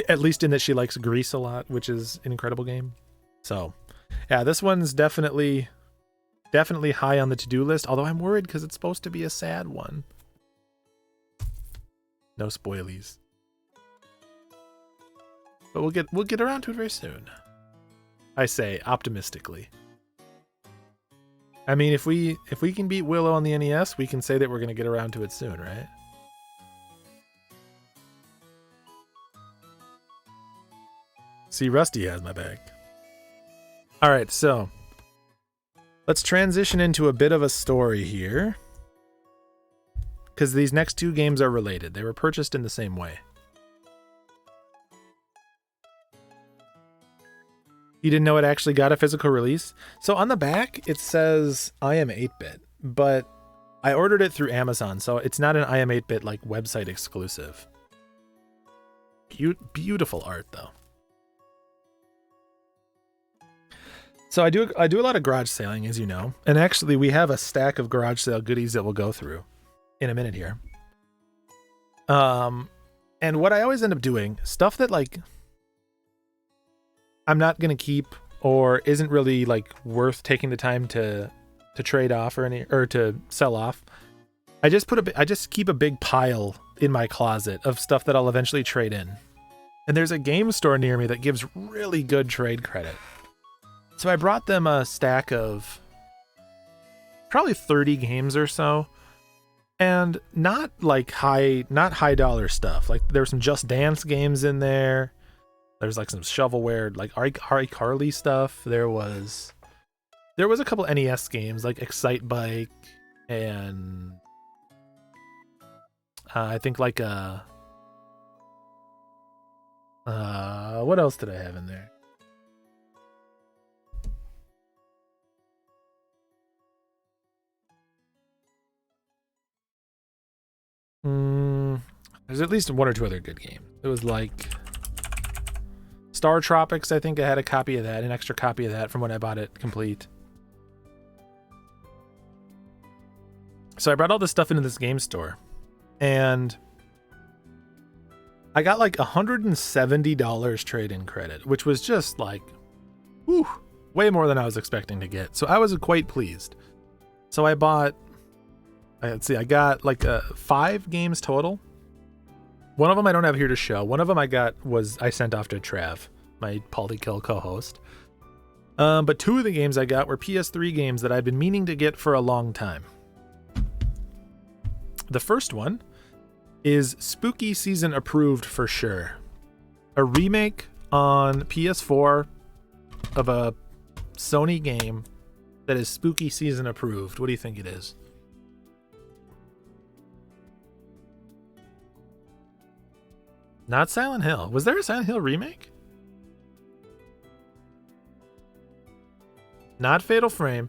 At least in that she likes Grease a lot, which is an incredible game. So, yeah, this one's definitely high on the to-do list. Although I'm worried because it's supposed to be a sad one. No spoilies. But we'll get around to it very soon. I say optimistically. I mean, if we can beat Willow on the NES, we can say that we're going to get around to it soon, right? See, Rusty has my back. All right, so let's transition into a bit of a story here, because these next two games are related. They were purchased in the same way. You didn't know it actually got a physical release? So on the back, it says I Am 8-Bit, but I ordered it through Amazon, so it's not an I Am 8-Bit like website exclusive. Beautiful art, though. So I do a lot of garage sailing, as you know, and actually we have a stack of garage sale goodies that we'll go through in a minute here. And what I always end up doing, stuff that like I'm not gonna keep or isn't really like worth taking the time to trade off or to sell off. I just keep a big pile in my closet of stuff that I'll eventually trade in. And there's a game store near me that gives really good trade credit. So I brought them a stack of probably 30 games or so, and not high dollar stuff. Like there's some Just Dance games in there. There's like some shovelware, like iCarly stuff. There was a couple NES games like Excite Bike, and I think like what else did I have in there? There's at least one or two other good games. It was like Star Tropics. I think I had a copy of that, an extra copy of that from when I bought it complete. So I brought all this stuff into this game store, and I got like $170 trade-in credit, which was just like, whew, way more than I was expecting to get. So I was quite pleased. So I bought, let's see, I got like 5 games total. One of them I don't have here to show. One of them I sent off to Trav, my Polykill co-host. But 2 of the games I got were PS3 games that I've been meaning to get for a long time. The first one is Spooky Season approved for sure. A remake on PS4 of a Sony game that is spooky season approved. What do you think it is? Not Silent Hill. Was there a Silent Hill remake? Not Fatal Frame.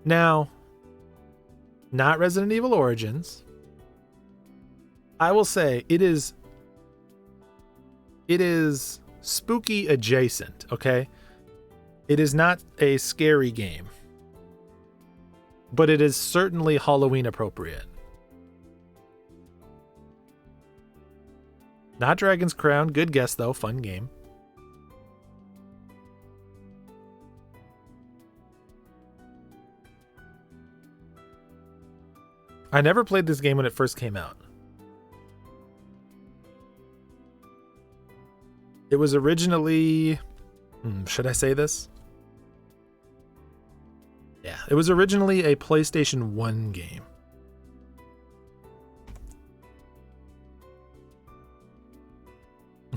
Now, not Resident Evil Origins. I will say it is spooky adjacent, okay? It is not a scary game, but it is certainly Halloween appropriate. Not Dragon's Crown. Good guess, though. Fun game. I never played this game when it first came out. It was originally... should I say this? Yeah, it was originally a PlayStation 1 game.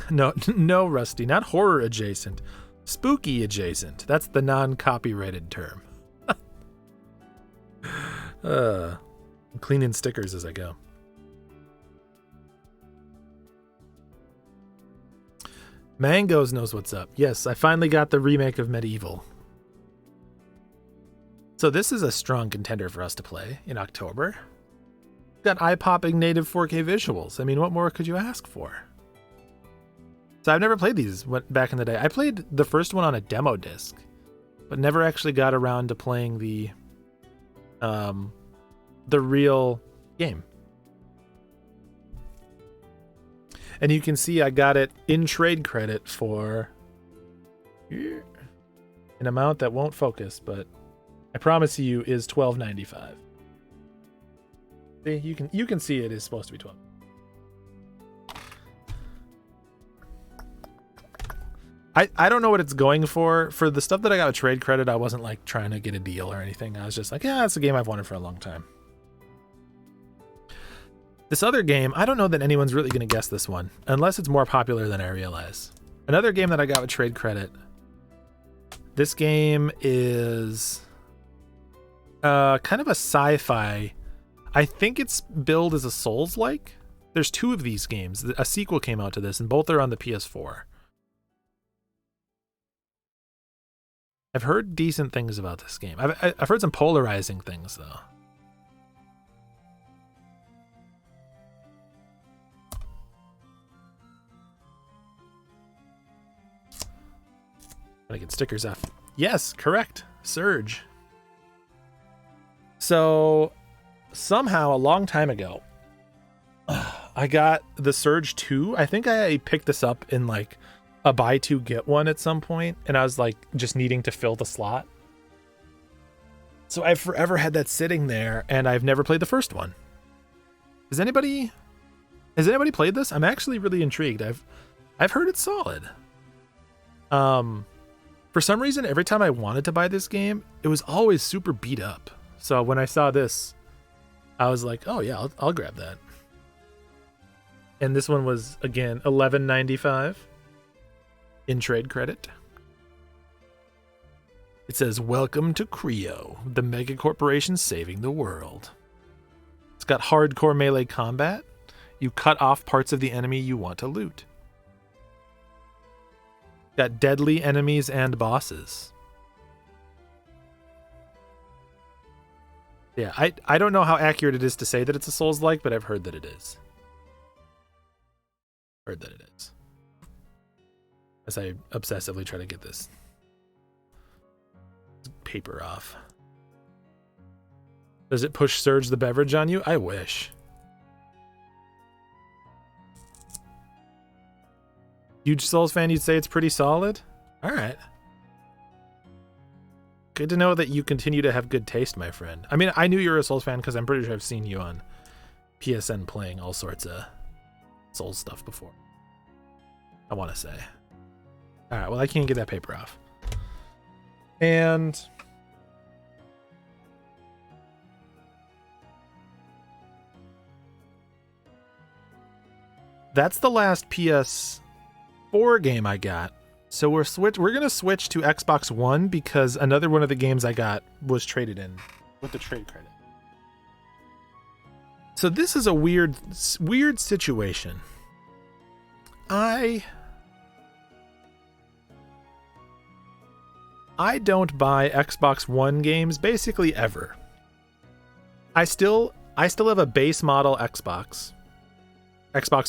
No, Rusty, not horror adjacent. Spooky adjacent. That's the non-copyrighted term. I'm cleaning stickers as I go. Mangoes knows what's up. Yes, I finally got the remake of Medieval. So this is a strong contender for us to play in October. Got eye-popping native 4K visuals. I mean, what more could you ask for? So I've never played these back in the day. I played the first one on a demo disc, but never actually got around to playing the real game. And you can see I got it in trade credit for an amount that won't focus, but I promise you is $12.95. See, you can see it is supposed to be $12. I don't know what it's going for. For the stuff that I got with trade credit, I wasn't like trying to get a deal or anything. I was just like, yeah, it's a game I've wanted for a long time. This other game, I don't know that anyone's really going to guess this one, unless it's more popular than I realize. Another game that I got with trade credit. This game is kind of a sci-fi. I think it's billed as a Souls-like. There's two of these games. A sequel came out to this, and both are on the PS4. I've heard decent things about this game. I've heard some polarizing things, though. Gotta get stickers off. Yes, correct. Surge. So, somehow, a long time ago, I got the Surge 2. I think I picked this up in, like, a buy two get one at some point, and I was like just needing to fill the slot. So I've forever had that sitting there, and I've never played the first one. Has anybody played this? I'm actually really intrigued. I've heard it's solid. For some reason, every time I wanted to buy this game, it was always super beat up. So when I saw this, I was like, oh yeah, I'll grab that. And this one was again $11.95. In trade credit. It says, welcome to Creo, the mega corporation saving the world. It's got hardcore melee combat. You cut off parts of the enemy you want to loot. Got deadly enemies and bosses. Yeah, I don't know how accurate it is to say that it's a Souls-like, but I've heard that it is. Heard that it is. As I obsessively try to get this paper off. Does it push Surge the beverage on you? I wish. Huge Souls fan, you'd say it's pretty solid? Alright. Good to know that you continue to have good taste, my friend. I mean, I knew you were a Souls fan because I'm pretty sure I've seen you on PSN playing all sorts of Souls stuff before. I want to say. All right, well, I can't get that paper off. And that's the last PS4 game I got. So we're gonna switch to Xbox One because another one of the games I got was traded in with the trade credit. So this is a weird situation. I don't buy Xbox One games basically ever. I still have a base model Xbox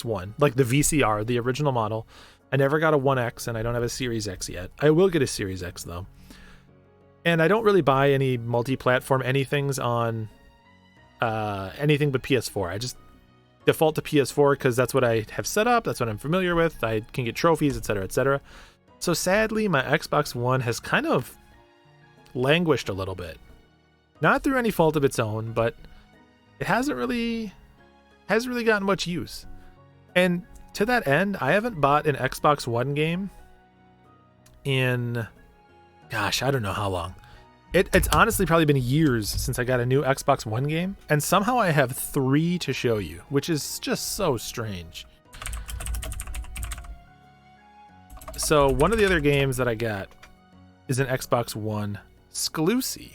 One, like the VCR, the original model. I never got a 1X, and I don't have a Series X yet. I will get a Series X, though. And I don't really buy any multi-platform anythings on anything but PS4. I just default to PS4 because that's what I have set up. That's what I'm familiar with. I can get trophies, etc., etc. So sadly, my Xbox One has kind of languished a little bit. Not through any fault of its own, but it hasn't really gotten much use. And to that end, I haven't bought an Xbox One game in, gosh, I don't know how long. It's honestly probably been years since I got a new Xbox One game, and somehow I have 3 to show you, which is just so strange. So one of the other games that I got is an Xbox One exclusive.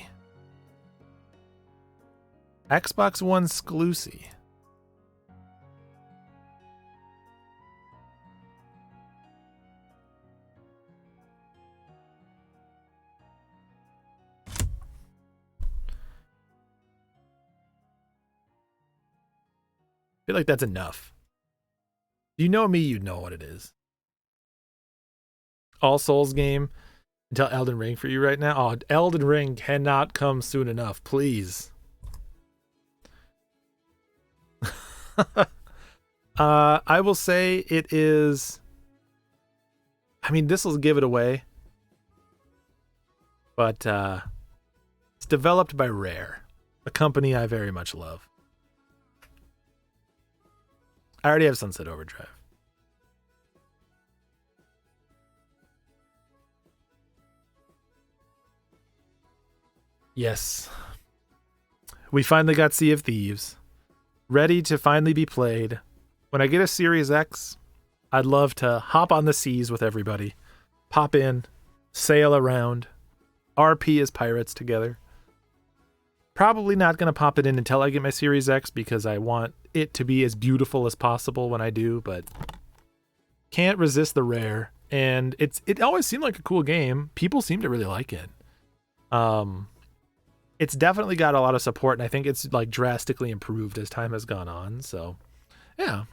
Xbox One exclusive. I feel like that's enough. You know me, you know what it is. All Souls game until Elden Ring for you right now. Oh, Elden Ring cannot come soon enough, please. I will say it is. I mean, this will give it away, but it's developed by Rare, a company I very much love. I already have Sunset Overdrive. Yes. We finally got Sea of Thieves. Ready to finally be played. When I get a Series X, I'd love to hop on the seas with everybody. Pop in, sail around, RP as pirates together. Probably not going to pop it in until I get my Series X because I want it to be as beautiful as possible when I do, but can't resist the Rare. And it always seemed like a cool game. People seem to really like it. It's definitely got a lot of support, and I think it's like drastically improved as time has gone on. So, yeah.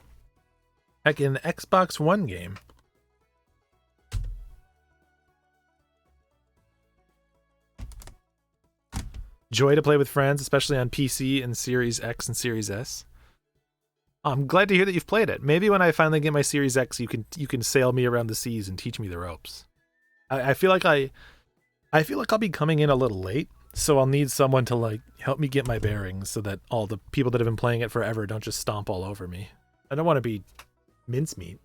Heck, an Xbox One game. Joy to play with friends, especially on PC and Series X and Series S. I'm glad to hear that you've played it. Maybe when I finally get my Series X, you can sail me around the seas and teach me the ropes. I feel like I'll be coming in a little late, so I'll need someone to like help me get my bearings so that all the people that have been playing it forever don't just stomp all over me. I don't want to be mincemeat.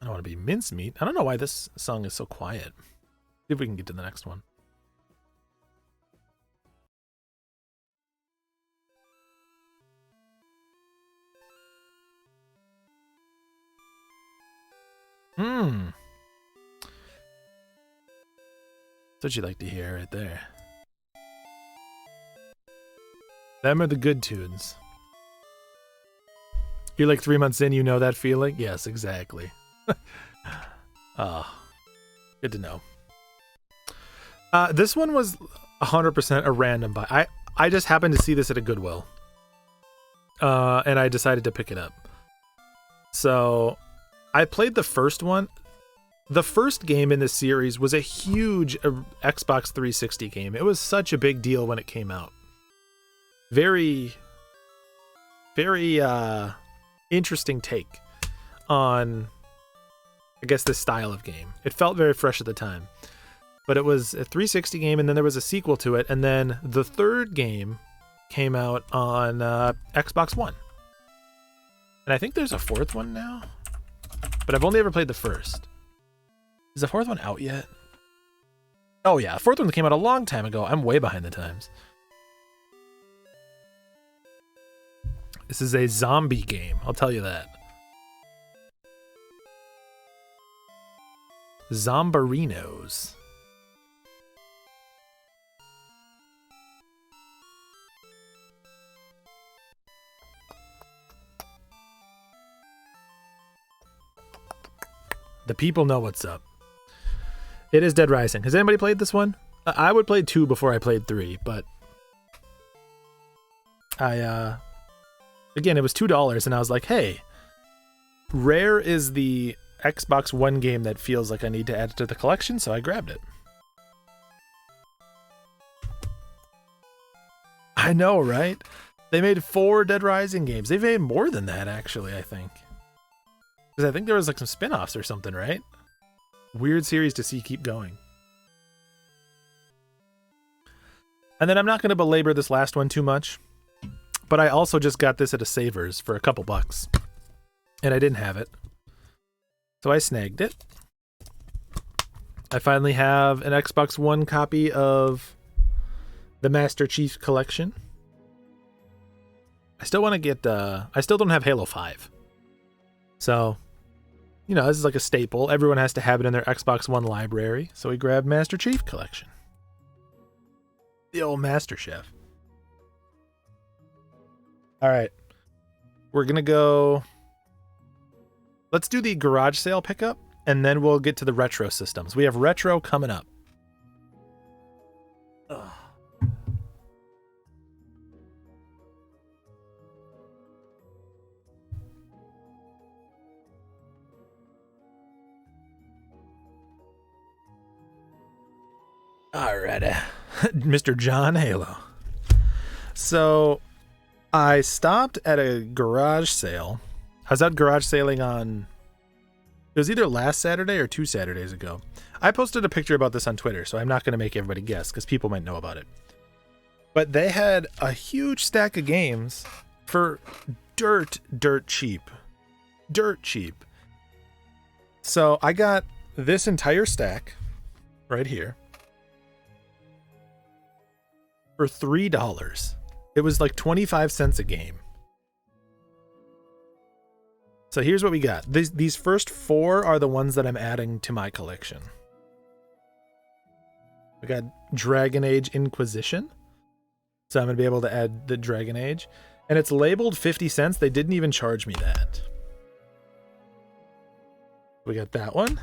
I don't want to be mincemeat. I don't know why this song is so quiet. See if we can get to the next one. That's what you like to hear right there. Them are the good tunes. You're like 3 months in, you know that feeling? Yes, exactly. Good to know. This one was 100% a random buy. I just happened to see this at a Goodwill. And I decided to pick it up. So I played the first one. The first game in this series was a huge Xbox 360 game. It was such a big deal when it came out. Very, very interesting take on, I guess, this style of game. It felt very fresh at the time. But it was a 360 game, and then there was a sequel to it, and then the third game came out on Xbox One. And I think there's a fourth one now, but I've only ever played the first. Is the fourth one out yet? Oh yeah, the fourth one came out a long time ago. I'm way behind the times. This is a zombie game, I'll tell you that. Zombarinos. The people know what's up. It is Dead Rising. Has anybody played this one? I would play 2 before I played 3, but again, it was $2 and I was like, hey, Rare is the Xbox One game that feels like I need to add it to the collection, so I grabbed it. I know, right? They made 4 Dead Rising games. They've made more than that, actually, I think. Because I think there was like some spin-offs or something, right? Weird series to see keep going. And then I'm not going to belabor this last one too much, but I also just got this at a Savers for a couple bucks. And I didn't have it. So I snagged it. I finally have an Xbox One copy of the Master Chief Collection. I still want to get, I still don't have Halo 5. So, you know, this is like a staple. Everyone has to have it in their Xbox One library. So we grabbed Master Chief Collection. The old Master Chef. All right. We're going to go. Let's do the garage sale pickup, and then we'll get to the retro systems. We have retro coming up. Ugh. Alrighty. Mr. John Halo. So I stopped at a garage sale. I was out garage sailing on, it was either last Saturday or 2 Saturdays ago. I posted a picture about this on Twitter, so I'm not going to make everybody guess because people might know about it. But they had a huge stack of games for dirt cheap. Dirt cheap. So I got this entire stack right here for $3. It was like 25 cents a game. So here's what we got. These first 4 are the ones that I'm adding to my collection. We got Dragon Age Inquisition. So I'm going to be able to add the Dragon Age. And it's labeled 50 cents. They didn't even charge me that. We got that one.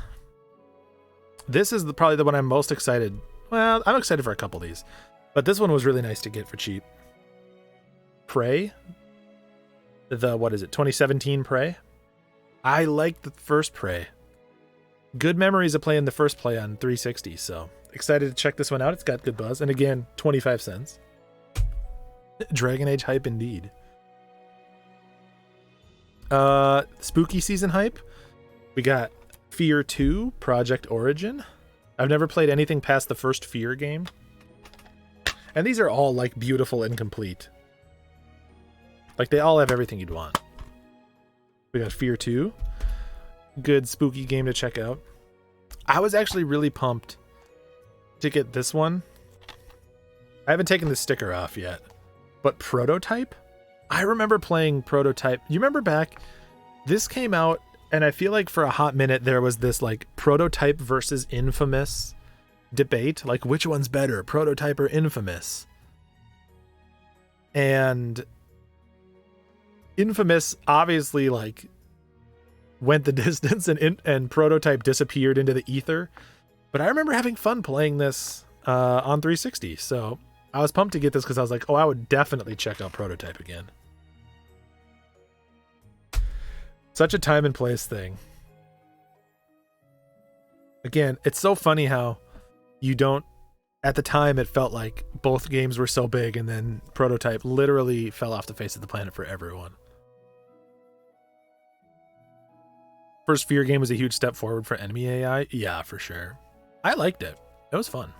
This is probably the one I'm most excited. Well, I'm excited for a couple of these. But this one was really nice to get for cheap. Prey. What is it? 2017 Prey. I like the first Prey. Good memories of playing the first Prey on 360, so excited to check this one out. It's got good buzz. And again, 25 cents. Dragon Age hype indeed. Spooky season hype. We got Fear 2, Project Origin. I've never played anything past the first Fear game. And these are all like beautiful and complete. Like they all have everything you'd want. We got Fear 2. Good spooky game to check out. I was actually really pumped to get this one. I haven't taken the sticker off yet. But Prototype? I remember playing Prototype. You remember back? This came out, and I feel like for a hot minute there was this like Prototype versus Infamous debate. Like, which one's better, Prototype or Infamous? And Infamous obviously like went the distance, and Prototype disappeared into the ether. But I remember having fun playing this on 360, so I was pumped to get this because I was like, oh, I would definitely check out Prototype again. Such a time and place thing. Again, it's so funny how you don't, at the time it felt like both games were so big, and then Prototype literally fell off the face of the planet for everyone. First Fear game was a huge step forward for enemy AI. Yeah, for sure. I liked it. It was fun.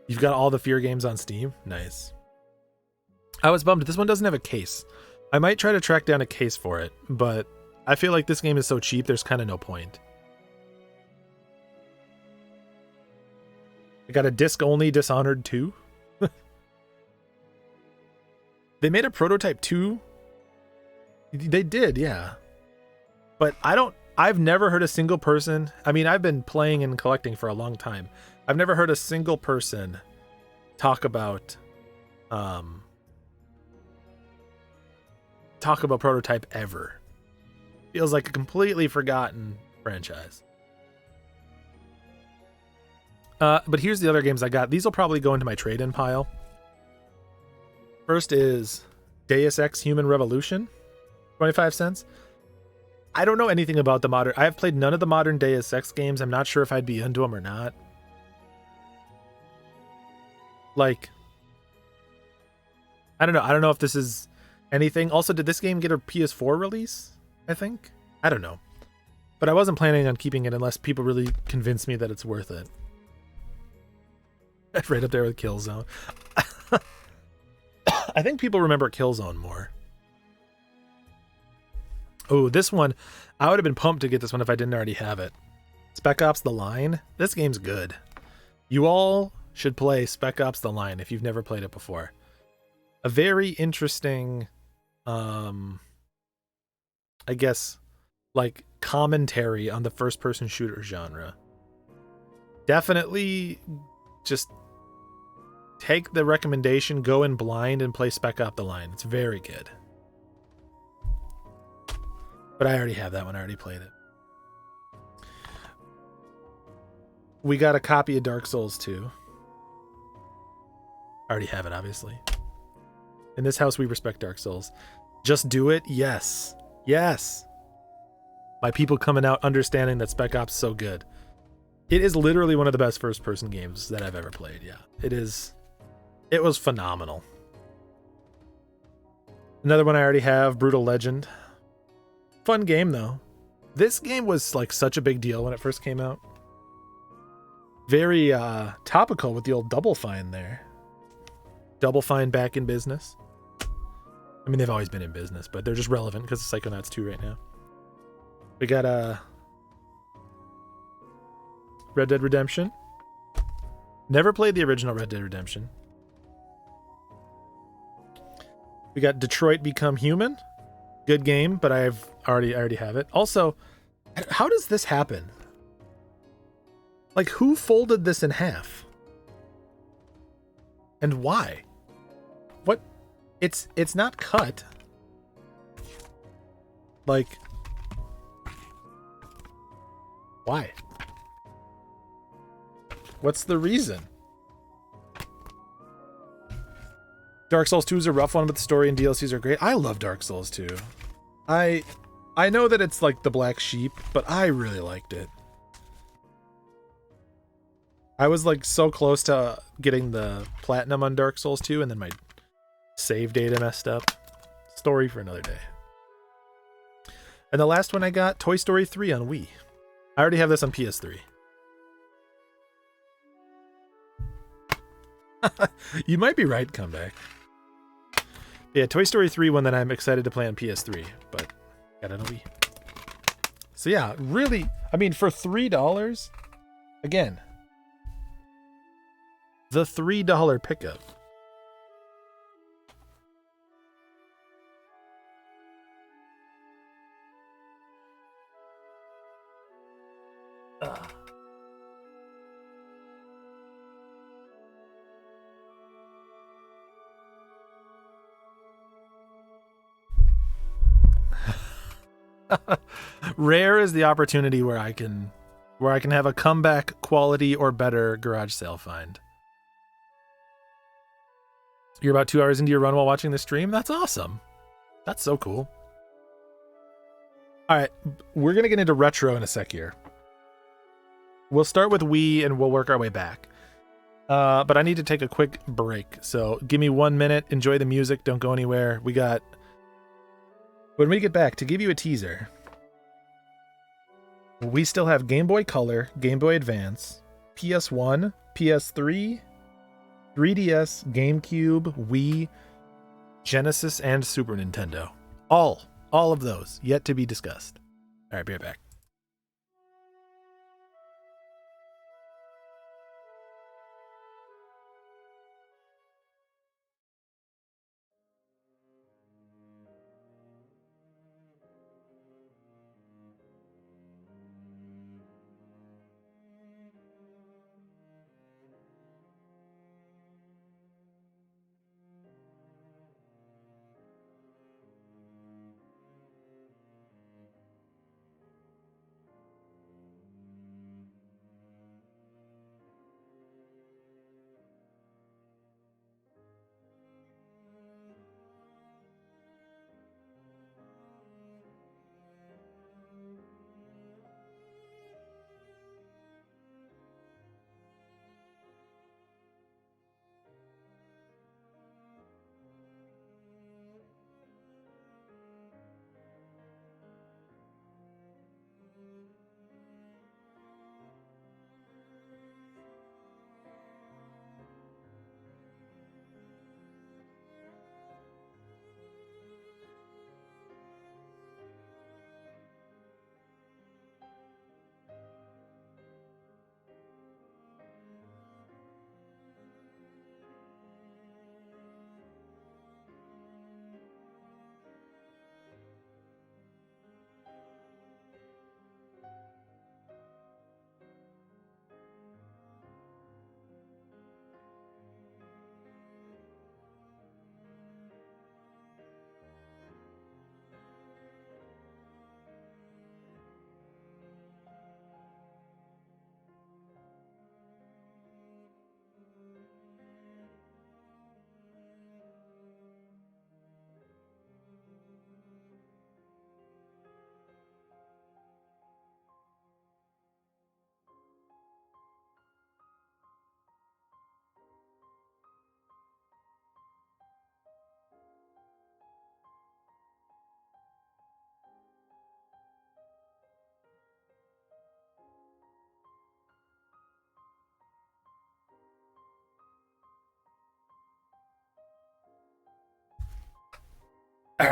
You've got all the Fear games on Steam? Nice. I was bummed. This one doesn't have a case. I might try to track down a case for it, but I feel like this game is so cheap, there's kind of no point. I got a disc-only Dishonored 2. They made a prototype 2. They did, yeah. But I've never heard a single person. I mean, I've been playing and collecting for a long time. I've never heard a single person talk about prototype ever. Feels like a completely forgotten franchise. But here's the other games I got. These will probably go into my trade-in pile. First is Deus Ex Human Revolution, 25 cents. I don't know anything about the modern. I have played none of the modern Deus Ex games. I'm not sure if I'd be into them or not. Like, I don't know. I don't know if this is anything. Also, did this game get a PS4 release? I think. I don't know. But I wasn't planning on keeping it unless people really convince me that it's worth it. Right up there with Killzone. I think people remember Killzone more. Oh, this one, I would have been pumped to get this one if I didn't already have it. Spec Ops The Line. This game's good. You all should play Spec Ops The Line if you've never played it before. A very interesting, I guess, like commentary on the first-person shooter genre. Definitely just take the recommendation, go in blind, and play Spec Ops The Line. It's very good. But I already have that one. I already played it. We got a copy of Dark Souls 2. I already have it, obviously. In this house, we respect Dark Souls. Just do it? Yes. Yes. My people coming out understanding that Spec Ops is so good. It is literally one of the best first-person games that I've ever played, yeah. It is. It was phenomenal. Another one I already have, Brutal Legend. Fun game, though. This game was like such a big deal when it first came out. Very topical with the old Double Fine there. Double Fine back in business. I mean, they've always been in business, but they're just relevant because of Psychonauts 2 right now. We got Red Dead Redemption. Never played the original Red Dead Redemption. We got Detroit Become Human. Good game, but I already have it. Also, how does this happen? Like, who folded this in half? And why? What? It's not cut. Like, why? What's the reason? Dark Souls 2 is a rough one, but the story and DLCs are great. I love Dark Souls 2. I know that it's like the black sheep, but I really liked it. I was like so close to getting the platinum on Dark Souls 2, and then my save data messed up. Story for another day. And the last one I got, Toy Story 3 on Wii. I already have this on PS3. You might be right, Comeback. Yeah, Toy Story 3 one that I'm excited to play on PS3, but got it on Wii. So yeah, really, I mean, for $3, again, the $3 pickup. Rare is the opportunity where I can have a comeback quality or better garage sale find. You're about 2 hours into your run while watching the stream? That's awesome. That's so cool. All right, we're going to get into retro in a sec here. We'll start with Wii and we'll work our way back. But I need to take a quick break. So give me 1 minute. Enjoy the music. Don't go anywhere. When we get back, to give you a teaser, we still have Game Boy Color, Game Boy Advance, PS1, PS3, 3DS, GameCube, Wii, Genesis, and Super Nintendo. All of those yet to be discussed. All right, be right back.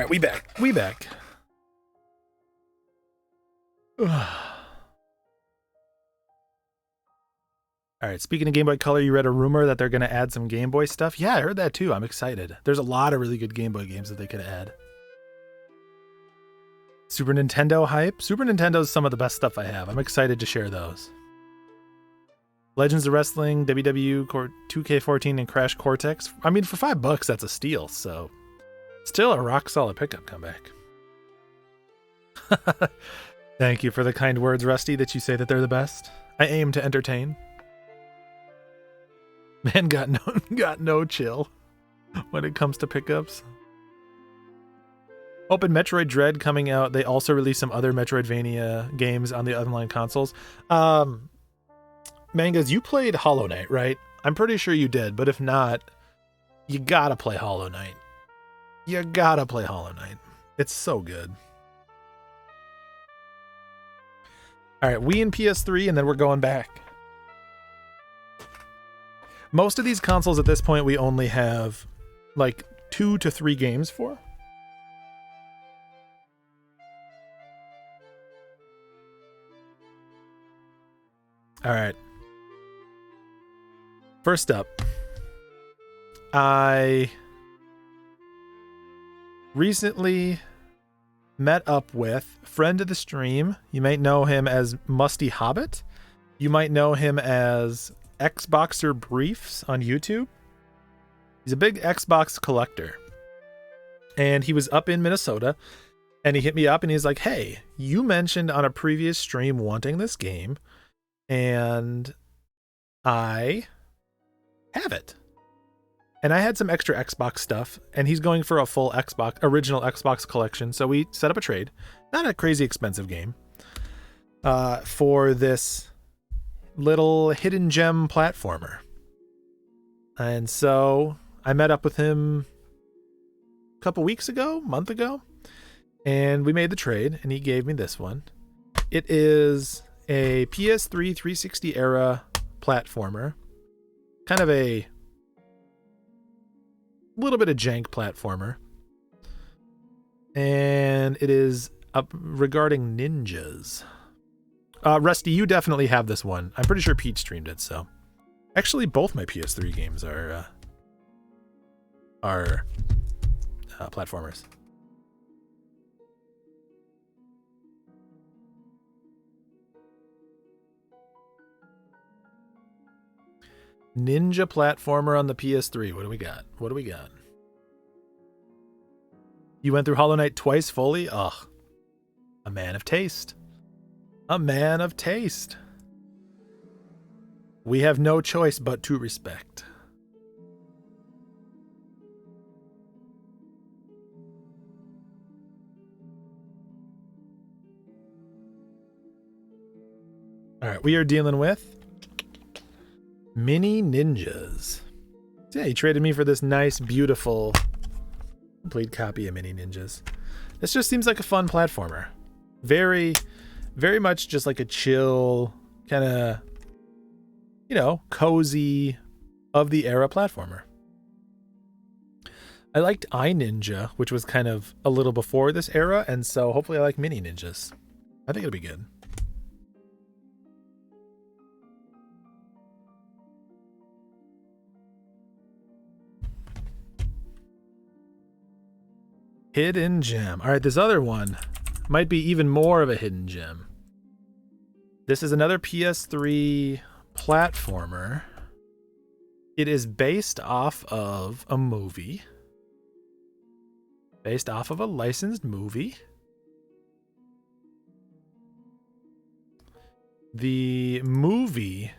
right, we back. All right, speaking of Game Boy Color, you read a rumor that they're going to add some Game Boy stuff? Yeah, I heard that too. I'm excited. There's a lot of really good Game Boy games that they could add. Super Nintendo hype. Super Nintendo is some of the best stuff I have. I'm excited to share those. Legends of Wrestling, WW 2K14, and Crash Cortex. I mean, for $5, that's a steal, so still a rock solid pickup comeback. Thank you for the kind words, Rusty, that you say that they're the best. I aim to entertain. Man got no chill when it comes to pickups. Open Metroid Dread coming out. They also released some other Metroidvania games on the online consoles. Mangas, you played Hollow Knight, right? I'm pretty sure you did, but if not, you gotta play Hollow Knight. You gotta play Hollow Knight. It's so good. All right, Wii and PS3, and then we're going back. Most of these consoles at this point, we only have like 2 to 3 games for. All right. First up, I recently met up with a friend of the stream. You might know him as Musty Hobbit. You might know him as Xboxer Briefs on YouTube. He's a big Xbox collector. And he was up in Minnesota, and he hit me up and he's like, hey, you mentioned on a previous stream wanting this game, and I have it. And I had some extra Xbox stuff, and he's going for a full original Xbox collection. So we set up a trade. Not a crazy expensive game. For this little hidden gem platformer. And so I met up with him a couple weeks ago, month ago, and we made the trade, and he gave me this one. It is a PS3 360 era platformer. Kind of a little bit of jank platformer. And it is up regarding ninjas. Rusty, you definitely have this one. I'm pretty sure Pete streamed it, so. Actually, both my PS3 games are platformers. Ninja platformer on the PS3. What do we got? You went through Hollow Knight twice fully? Ugh. A man of taste. A man of taste. We have no choice but to respect. All right, we are dealing with Mini Ninjas. So yeah, he traded me for this nice, beautiful, complete copy of Mini Ninjas. This just seems like a fun platformer. Very, very much just like a chill, kind of, cozy, of the era platformer. I liked iNinja, which was kind of a little before this era, and so hopefully I like Mini Ninjas. I think it'll be good. Hidden gem. All right, this other one might be even more of a hidden gem. This is another PS3 platformer. It is based off of a movie. Based off of a licensed movie. The movie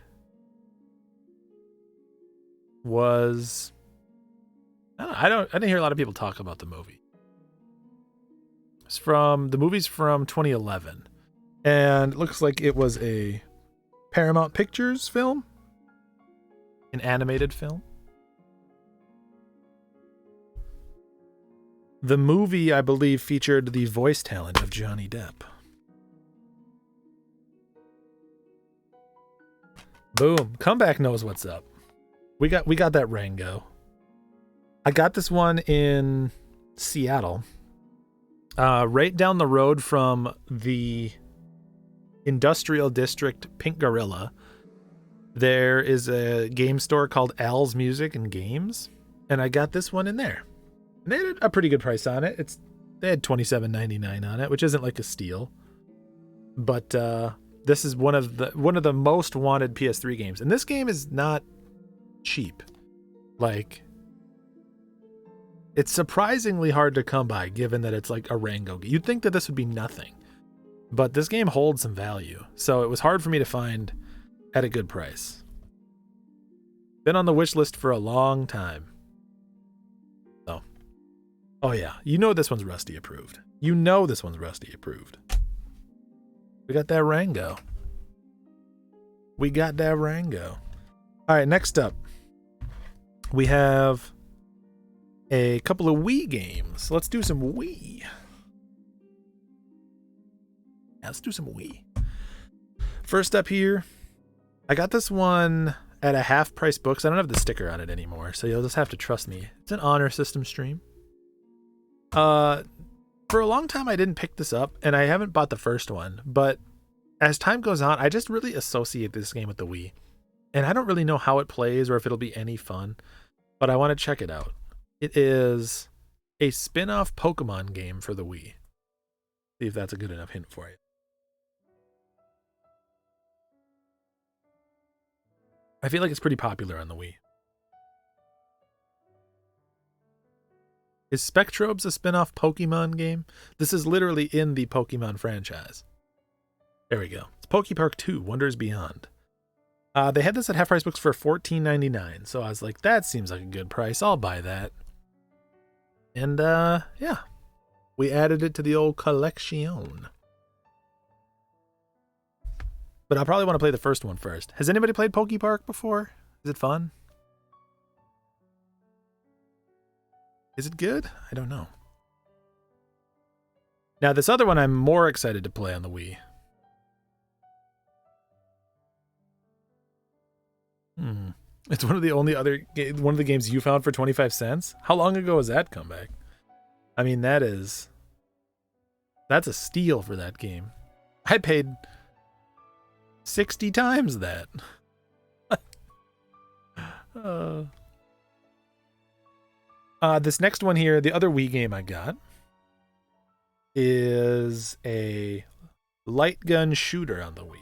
was... I didn't hear a lot of people talk about the movie. The movie's from 2011, and it looks like it was a Paramount Pictures film, an animated film. The movie, I believe, featured the voice talent of Johnny Depp. Boom. Comeback knows what's up. We got that Rango. I got this one in Seattle. Right down the road from the industrial district Pink Gorilla, there is a game store called Al's Music and Games, and I got this one in there. And they had a pretty good price on it. They had $27.99 on it, which isn't like a steal. But this is one of the most wanted PS3 games, and this game is not cheap. Like, it's surprisingly hard to come by, given that it's like a Rango. You'd think that this would be nothing, but this game holds some value, so it was hard for me to find at a good price. Been on the wish list for a long time. So, oh yeah, you know this one's Rusty approved. We got that Rango. All right, next up, we have a couple of Wii games. Let's do some Wii. Let's do some Wii. First up here, I got this one at a half price books. I don't have the sticker on it anymore, so you'll just have to trust me. It's an Honor System stream. For a long time, I didn't pick this up, and I haven't bought the first one, but as time goes on, I just really associate this game with the Wii. And I don't really know how it plays or if it'll be any fun, but I want to check it out. It is a spin-off Pokemon game for the Wii. See if that's a good enough hint for you. I feel like it's pretty popular on the Wii. Is Spectrobes a spin-off Pokemon game? This is literally in the Pokemon franchise. There we go. It's Pokepark 2, Wonders Beyond. They had this at half price books for $14.99, so I was like, that seems like a good price. I'll buy that. And yeah, we added it to the old collection. But I'll probably want to play the first one first. Has anybody played Pokepark before? Is it fun? Is it good? I don't know. Now, this other one I'm more excited to play on the Wii. It's one of the games you found for 25 cents. How long ago was that comeback? I mean, that's a steal for that game. I paid 60 times that. This next one here, the other Wii game I got, is a light gun shooter on the Wii.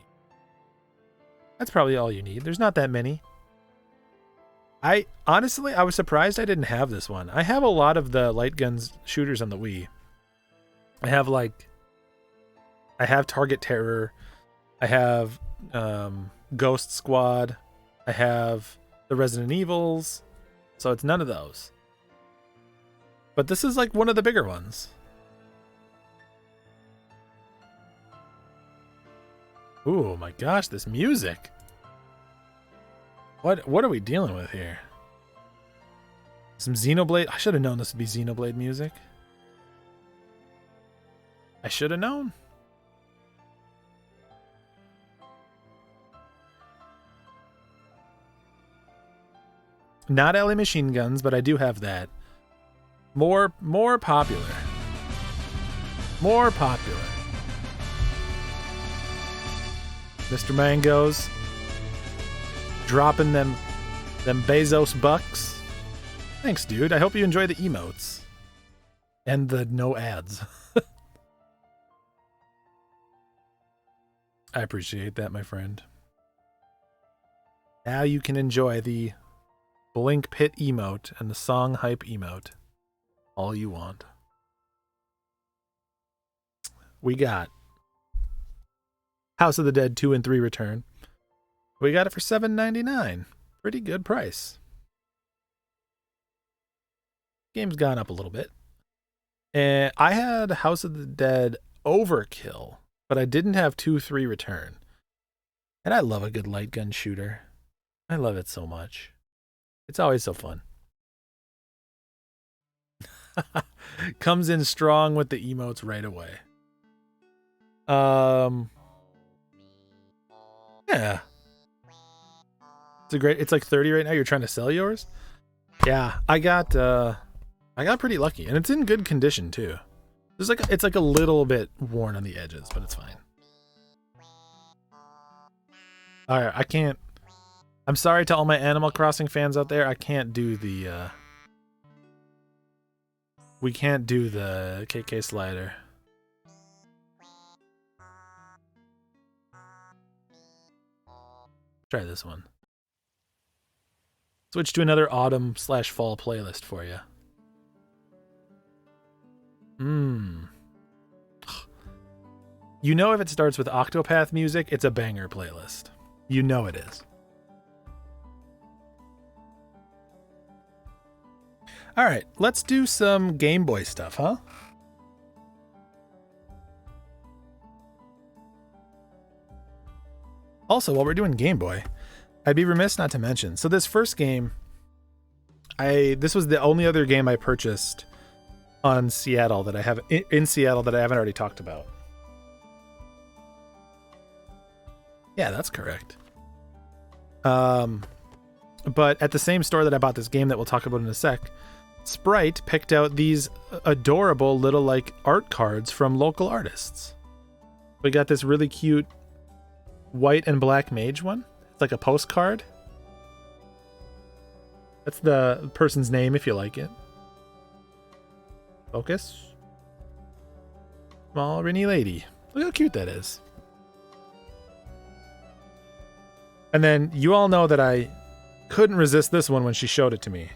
That's probably all you need. There's not that many. I was surprised I didn't have this one. I have a lot of the light guns shooters on the Wii. I have Target Terror. I have Ghost Squad. I have the Resident Evils. So it's none of those. But this is like one of the bigger ones. Ooh, my gosh, this music. What are we dealing with here? Some Xenoblade. I should have known this would be Xenoblade music. I should have known. Not LA machine guns, but I do have that. More popular. More popular. Mr. Mangoes dropping them Bezos bucks. Thanks, dude. I hope you enjoy the emotes and the no ads. I appreciate that, my friend. Now you can enjoy the Blink Pit emote and the song hype emote all you want. We got House of the Dead 2 and 3 return. We got it for $7.99. Pretty good price. Game's gone up a little bit. And I had House of the Dead Overkill, but I didn't have 2-3 return. And I love a good light gun shooter. I love it so much. It's always so fun. Comes in strong with the emotes right away. Yeah. It's like 30 right now. You're trying to sell yours? Yeah, I got pretty lucky, and it's in good condition too. It's like a little bit worn on the edges, but it's fine. All right, I can't. I'm sorry to all my Animal Crossing fans out there. I can't do the. We can't do the KK slider. Try this one. Switch to another autumn/fall playlist for you. You know if it starts with Octopath music, it's a banger playlist. You know it is. All right, let's do some Game Boy stuff, huh? Also, while we're doing Game Boy, I'd be remiss not to mention. So this first game, this was the only other game I purchased on Seattle that I have in Seattle that I haven't already talked about. Yeah, that's correct. But at the same store that I bought this game that we'll talk about in a sec, Sprite picked out these adorable little like art cards from local artists. We got this really cute white and black mage one. It's like a postcard. That's the person's name if you like it. Focus. Small rainy lady. Look how cute that is. And then you all know that I couldn't resist this one when she showed it to me.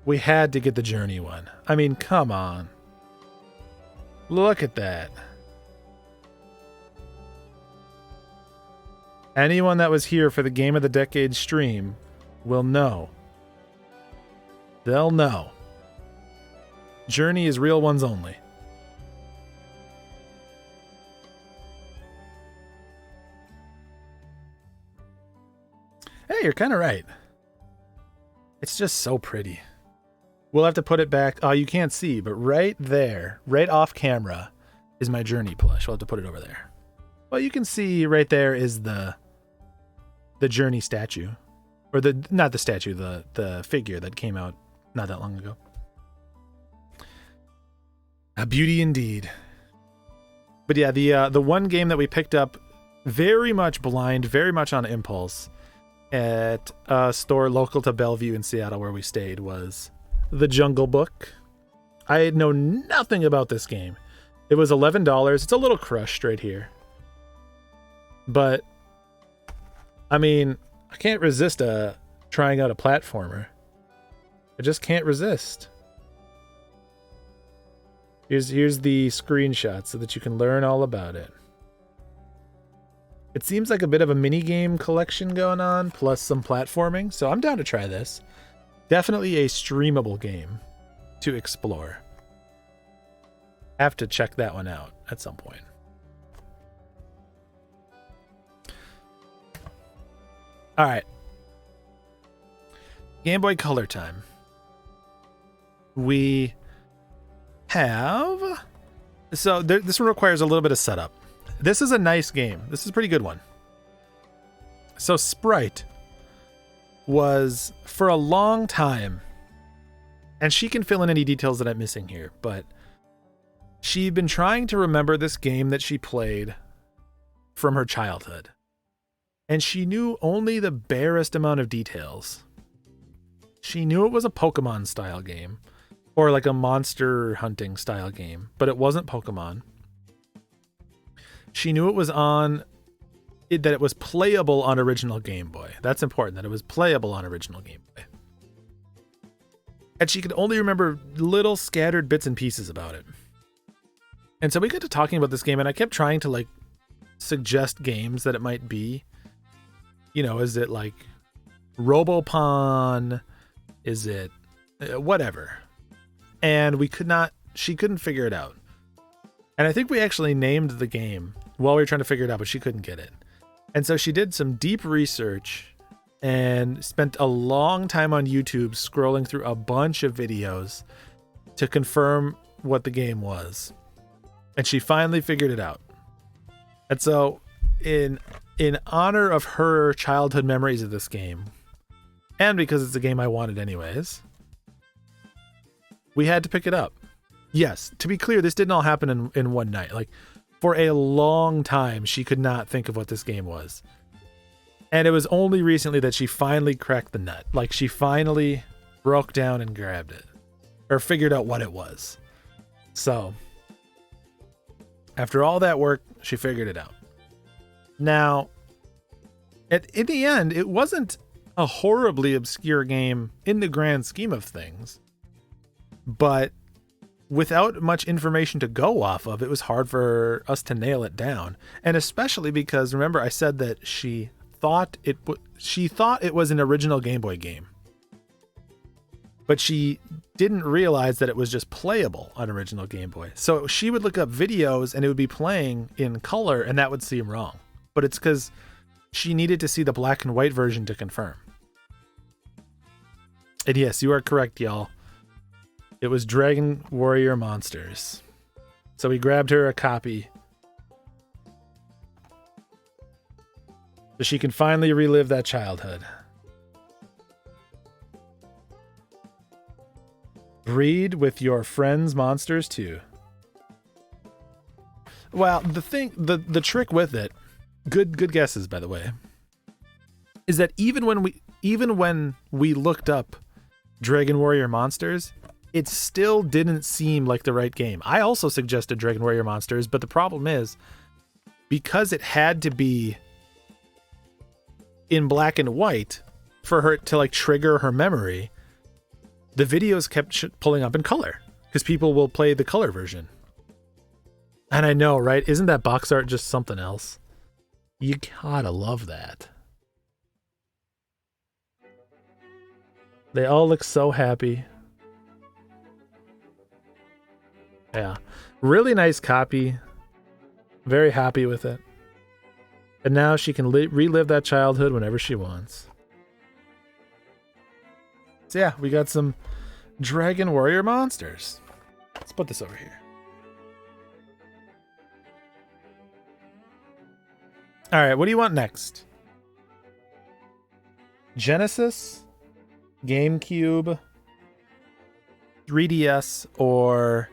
We had to get the Journey one. I mean, come on. Look at that. Anyone that was here for the Game of the Decade stream will know. They'll know. Journey is real ones only. Hey, you're kind of right. It's just so pretty. We'll have to put it back. Oh, you can't see, but right there, right off camera, is my Journey plush. We'll have to put it over there. Well, you can see right there is the Journey statue. Or not the statue, the figure that came out not that long ago. A beauty indeed. But yeah, the one game that we picked up very much blind, very much on impulse at a store local to Bellevue in Seattle where we stayed was The Jungle Book. I know nothing about this game. It was $11. It's a little crushed right here. But, I mean, I can't resist trying out a platformer. I just can't resist. Here's the screenshot so that you can learn all about it. It seems like a bit of a mini game collection going on, plus some platforming, so I'm down to try this. Definitely a streamable game to explore. Have to check that one out at some point. All right. Game Boy Color time. We have... So this one requires a little bit of setup. This is a nice game. This is a pretty good one. So Sprite was, for a long time, and she can fill in any details that I'm missing here, but she'd been trying to remember this game that she played from her childhood. And she knew only the barest amount of details. She knew it was a Pokemon style game, or like a monster hunting style game, but it wasn't Pokemon. She knew it was that it was playable on original Game Boy. That's important, that it was playable on original Game Boy. And she could only remember little scattered bits and pieces about it. And so we got to talking about this game, and I kept trying to like suggest games that it might be. You know, is it like Robopon? Is it whatever? And she couldn't figure it out. And I think we actually named the game while we were trying to figure it out, but she couldn't get it. And so she did some deep research and spent a long time on YouTube scrolling through a bunch of videos to confirm what the game was. And she finally figured it out. And so in honor of her childhood memories of this game, and because it's a game I wanted anyways, we had to pick it up. Yes, to be clear, this didn't all happen in one night. Like, for a long time, she could not think of what this game was. And it was only recently that she finally cracked the nut. Like, she finally broke down and grabbed it. Or figured out what it was. So, after all that work, she figured it out. Now, in the end, it wasn't a horribly obscure game in the grand scheme of things. But without much information to go off of, it was hard for us to nail it down. And especially because, remember, I said that she thought it was an original Game Boy game. But she didn't realize that it was just playable on original Game Boy. So she would look up videos and it would be playing in color and that would seem wrong. But it's because she needed to see the black and white version to confirm. And yes, you are correct, y'all. It was Dragon Warrior Monsters. So we grabbed her a copy. So she can finally relive that childhood. Breed with your friends' monsters too. Well, the trick with it, good guesses by the way, is that even when we looked up Dragon Warrior Monsters, it still didn't seem like the right game. I also suggested Dragon Warrior Monsters, but the problem is because it had to be in black and white for her to like trigger her memory. The videos kept pulling up in color because people will play the color version. And I know, right? Isn't that box art just something else? You gotta love that. They all look so happy. Yeah. Really nice copy. Very happy with it. And now she can relive that childhood whenever she wants. So yeah, we got some Dragon Warrior Monsters. Let's put this over here. All right, what do you want next? Genesis, GameCube, 3DS, or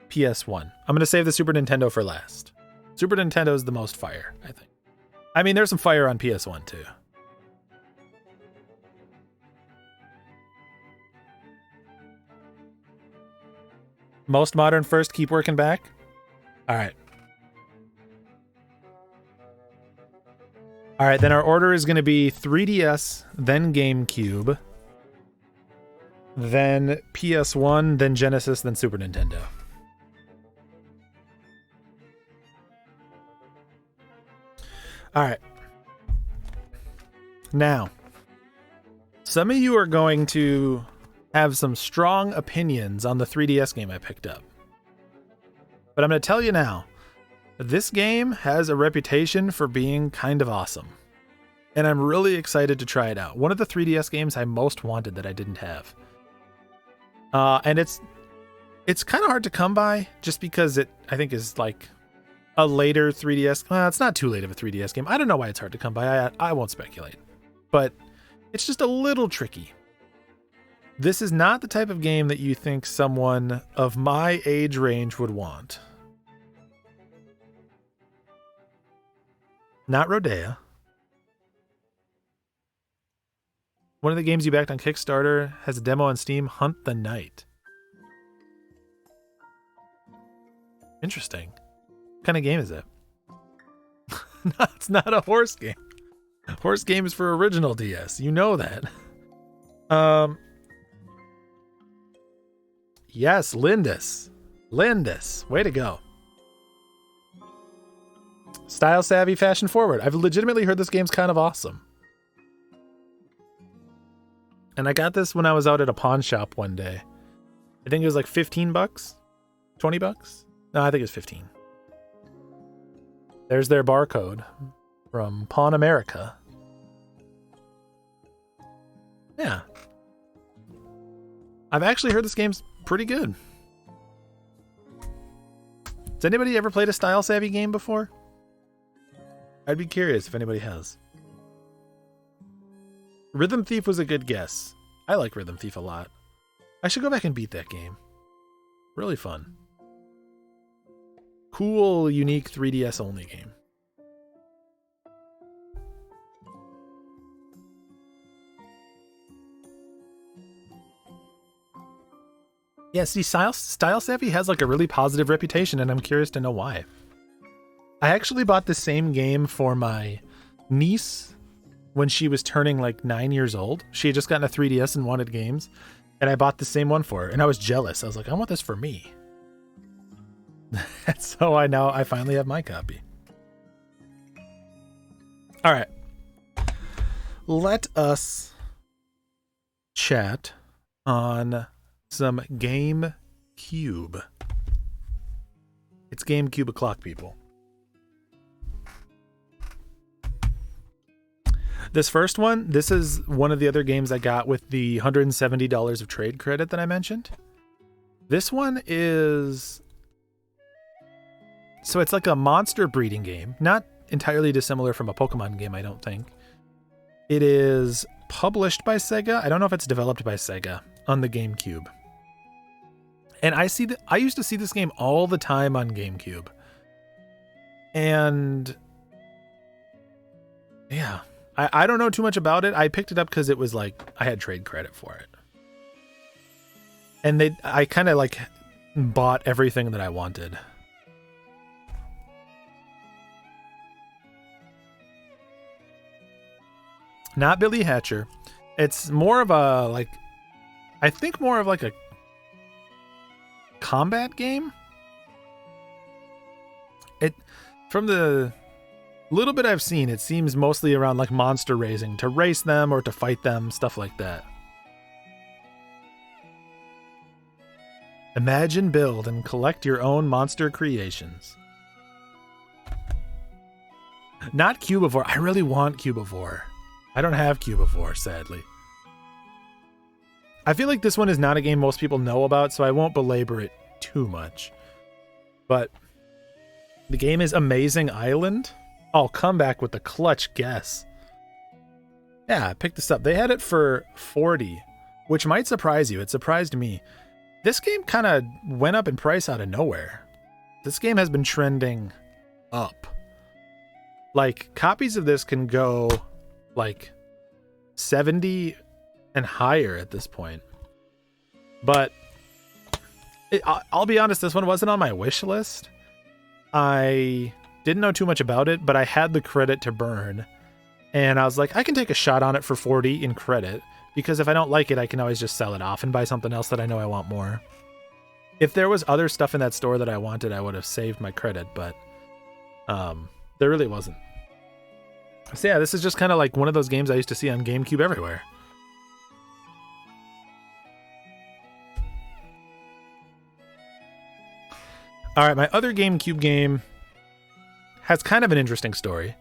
PS1? I'm going to save the Super Nintendo for last. Super Nintendo is the most fire, I think. I mean, there's some fire on PS1 too. Most modern first, keep working back. All right. All right, then our order is going to be 3DS, then GameCube, then PS1, then Genesis, then Super Nintendo. All right. Now, some of you are going to have some strong opinions on the 3DS game I picked up. But I'm going to tell you now, this game has a reputation for being kind of awesome. And I'm really excited to try it out. One of the 3DS games I most wanted that I didn't have. And it's kind of hard to come by just because it, I think, is like a later 3DS. Well, it's not too late of a 3DS game. I don't know why it's hard to come by. I won't speculate. But it's just a little tricky. This is not the type of game that you think someone of my age range would want. Not Rodea. One of the games you backed on Kickstarter has a demo on Steam, Hunt the Night. Interesting. What kind of game is it? No, it's not a horse game. Horse game is for original DS. You know that. Yes, Lindis. Way to go. Style savvy, fashion forward. I've legitimately heard this game's kind of awesome. And I got this when I was out at a pawn shop one day. I think it was like $15, $20. No, I think it was 15. There's their barcode from Pawn America. Yeah. I've actually heard this game's pretty good. Has anybody ever played a style savvy game before? I'd be curious if anybody has. Rhythm Thief was a good guess. I like Rhythm Thief a lot. I should go back and beat that game. Really fun. Cool, unique 3DS only game. Yeah, see, Style Savvy has like a really positive reputation, and I'm curious to know why. I actually bought the same game for my niece when she was turning like 9 years old. She had just gotten a 3DS and wanted games, and I bought the same one for her, and I was jealous. I was like, I want this for me. So I finally have my copy. All right. Let us chat on some GameCube. It's GameCube o'clock, people. This first one, this is one of the other games I got with the $170 of trade credit that I mentioned. This one is... So it's like a monster breeding game. Not entirely dissimilar from a Pokemon game, I don't think. It is published by Sega. I don't know if it's developed by Sega on the GameCube. And I used to see this game all the time on GameCube. And... yeah. I don't know too much about it. I picked it up because it was like, I had trade credit for it. And I kind of like bought everything that I wanted. Not Billy Hatcher. It's more of a, like, I think more of like a combat game. From the little bit I've seen, it seems mostly around like monster raising, to race them or to fight them, stuff like that. Imagine, build, and collect your own monster creations. Not Cubivore. I really want Cubivore. I don't have Cubivore, sadly. I feel like this one is not a game most people know about, so I won't belabor it too much. But the game is Amazing Island. I'll come back with the clutch guess. Yeah, I picked this up. They had it for $40, which might surprise you. It surprised me. This game kind of went up in price out of nowhere. This game has been trending up. Like, copies of this can go like 70 and higher at this point. But I'll be honest, this one wasn't on my wish list. I didn't know too much about it, but I had the credit to burn. And I was like, I can take a shot on it for 40 in credit, because if I don't like it, I can always just sell it off and buy something else that I know I want more. If there was other stuff in that store that I wanted, I would have saved my credit, but there really wasn't. So yeah, this is just kind of like one of those games I used to see on GameCube everywhere. All right, my other GameCube game has kind of an interesting story.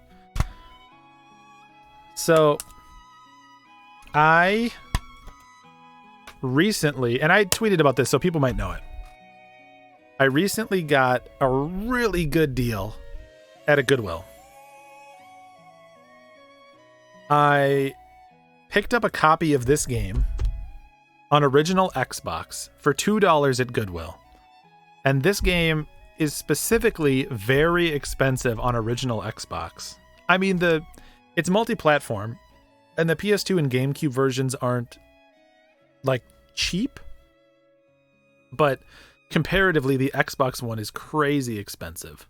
So, I recently, and I tweeted about this so people might know it. I recently got a really good deal at a Goodwill. I picked up a copy of this game on original Xbox for $2 at Goodwill. And this game is specifically very expensive on original Xbox. I mean, it's multi-platform, and the PS2 and GameCube versions aren't like cheap, but comparatively the Xbox one is crazy expensive.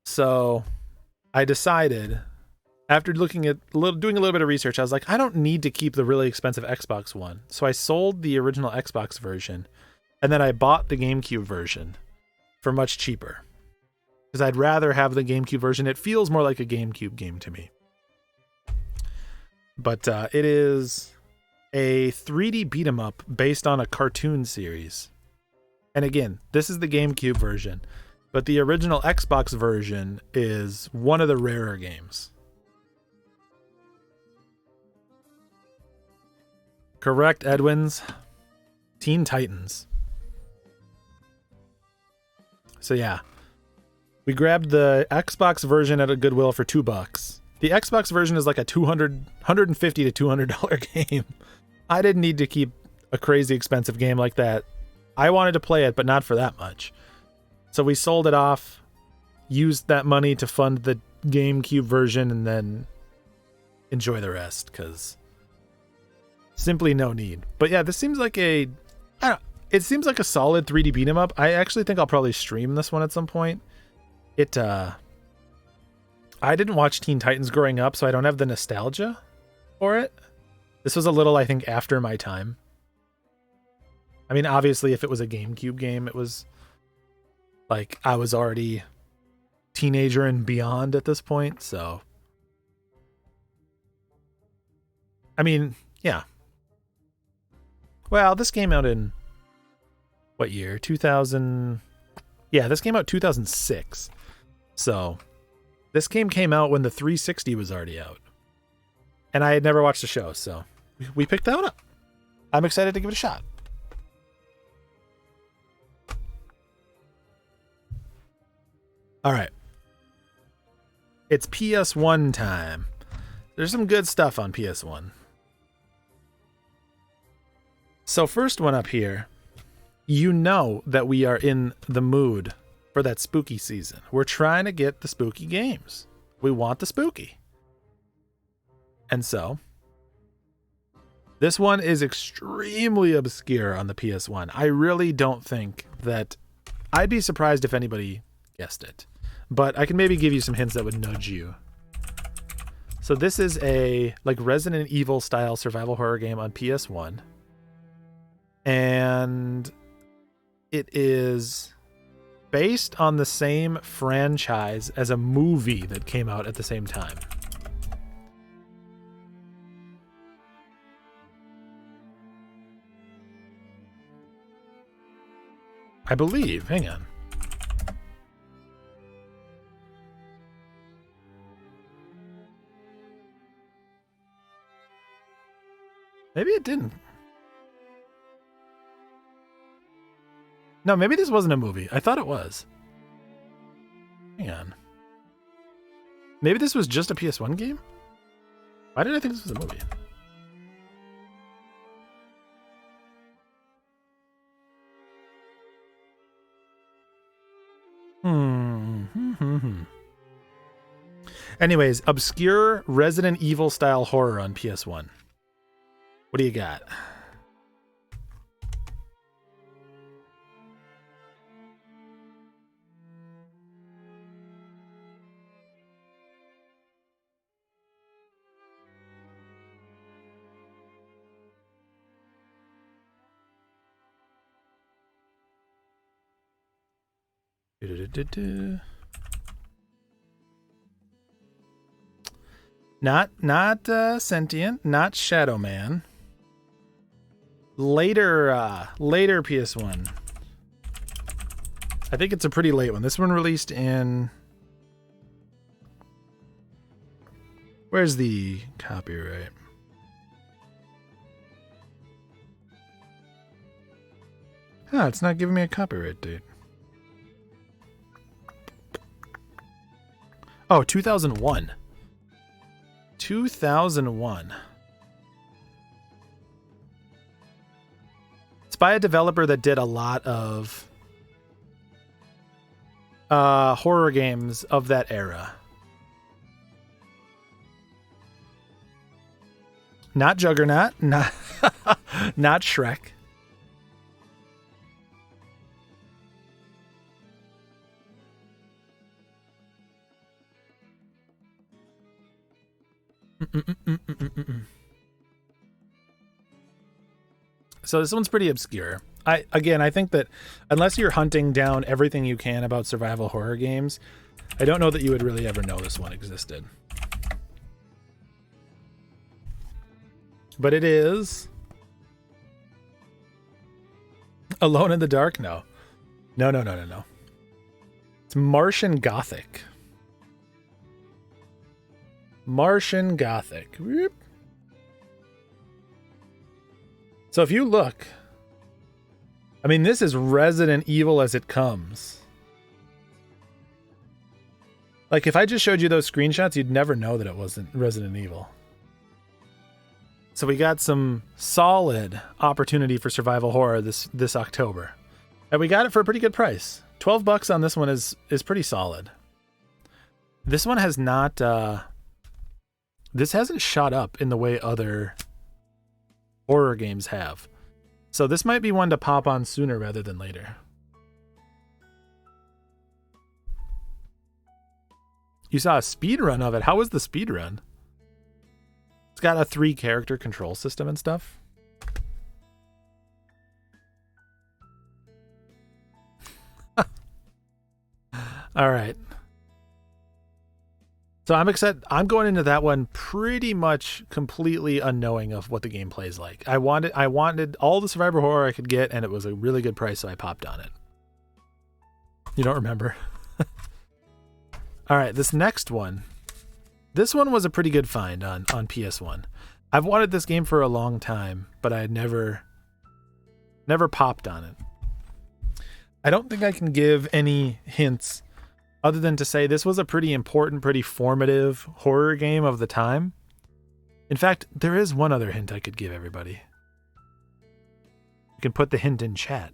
So I decided, after doing a little bit of research, I was like, I don't need to keep the really expensive Xbox one. So I sold the original Xbox version, and then I bought the GameCube version for much cheaper, because I'd rather have the GameCube version. It feels more like a GameCube game to me. But it is a 3D beat 'em up based on a cartoon series. And again, this is the GameCube version, but the original Xbox version is one of the rarer games. Correct, Edwins. Teen Titans. So yeah, we grabbed the Xbox version at a Goodwill for $2. The Xbox version is like a $150 to $200 game. I didn't need to keep a crazy expensive game like that. I wanted to play it, but not for that much. So we sold it off, used that money to fund the GameCube version, and then enjoy the rest, because simply no need. But yeah, this seems like it seems like a solid 3D beat 'em up. I actually think I'll probably stream this one at some point. I didn't watch Teen Titans growing up, so I don't have the nostalgia for it. This was a little, I think, after my time. I mean, obviously, if it was a GameCube game, it was like I was already teenager and beyond at this point, so I mean, yeah. Well, this came out in what year? 2000. Yeah, this came out 2006. So this game came out when the 360 was already out. And I had never watched the show, so we picked that one up. I'm excited to give it a shot. All right. It's PS1 time. There's some good stuff on PS1. So first one up here, you know that we are in the mood for that spooky season. We're trying to get the spooky games. We want the spooky. And so, this one is extremely obscure on the PS1. I really don't think that... I'd be surprised if anybody guessed it. But I can maybe give you some hints that would nudge you. So this is a like Resident Evil style survival horror game on PS1. And it is based on the same franchise as a movie that came out at the same time. I believe. Hang on. Maybe it didn't. No, maybe this wasn't a movie. I thought it was. Hang on. Maybe this was just a PS1 game? Why did I think this was a movie? Anyways, obscure Resident Evil style horror on PS1. What do you got? Not Sentient, not Shadow Man. Later PS1. I think it's a pretty late one. This one released in... Where's the copyright? Huh, it's not giving me a copyright date. Oh, 2001. 2001. It's by a developer that did a lot of horror games of that era. Not Juggernaut, not not Shrek. So this one's pretty obscure. I think that unless you're hunting down everything you can about survival horror games, I don't know that you would really ever know this one existed. But it is Alone in the Dark? No. No. It's Martian Gothic. Martian Gothic. Whoop. So if you look, I mean, this is Resident Evil as it comes. Like, if I just showed you those screenshots, you'd never know that it wasn't Resident Evil. So we got some solid opportunity for survival horror this October. And we got it for a pretty good price. $12 on this one is pretty solid. This one has not this hasn't shot up in the way other horror games have. So this might be one to pop on sooner rather than later. You saw a speed run of it. How was the speed run? It's got a 3-character control system and stuff. All right. So I'm excited. I'm going into that one pretty much completely unknowing of what the gameplay is like. I wanted all the survivor horror I could get, and it was a really good price, so I popped on it. You don't remember? All right, this next one. This one was a pretty good find on PS1. I've wanted this game for a long time, but I had never popped on it. I don't think I can give any hints other than to say this was a pretty important, pretty formative horror game of the time. In fact, there is one other hint I could give everybody. You can put the hint in chat.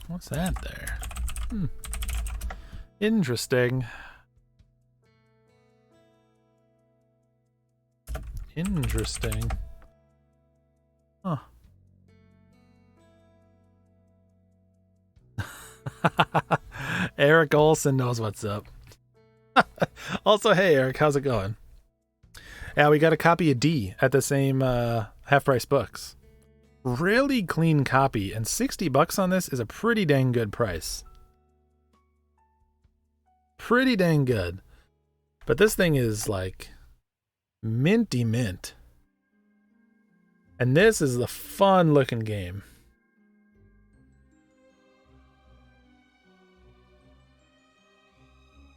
What's that there? Interesting. Interesting. Huh. Eric Olson knows what's up. Also, hey Eric, how's it going? Yeah, we got a copy of D at the same half-price books. Really clean copy, and $60 on this is a pretty dang good price. Pretty dang good. But this thing is like minty mint. And this is the fun looking game.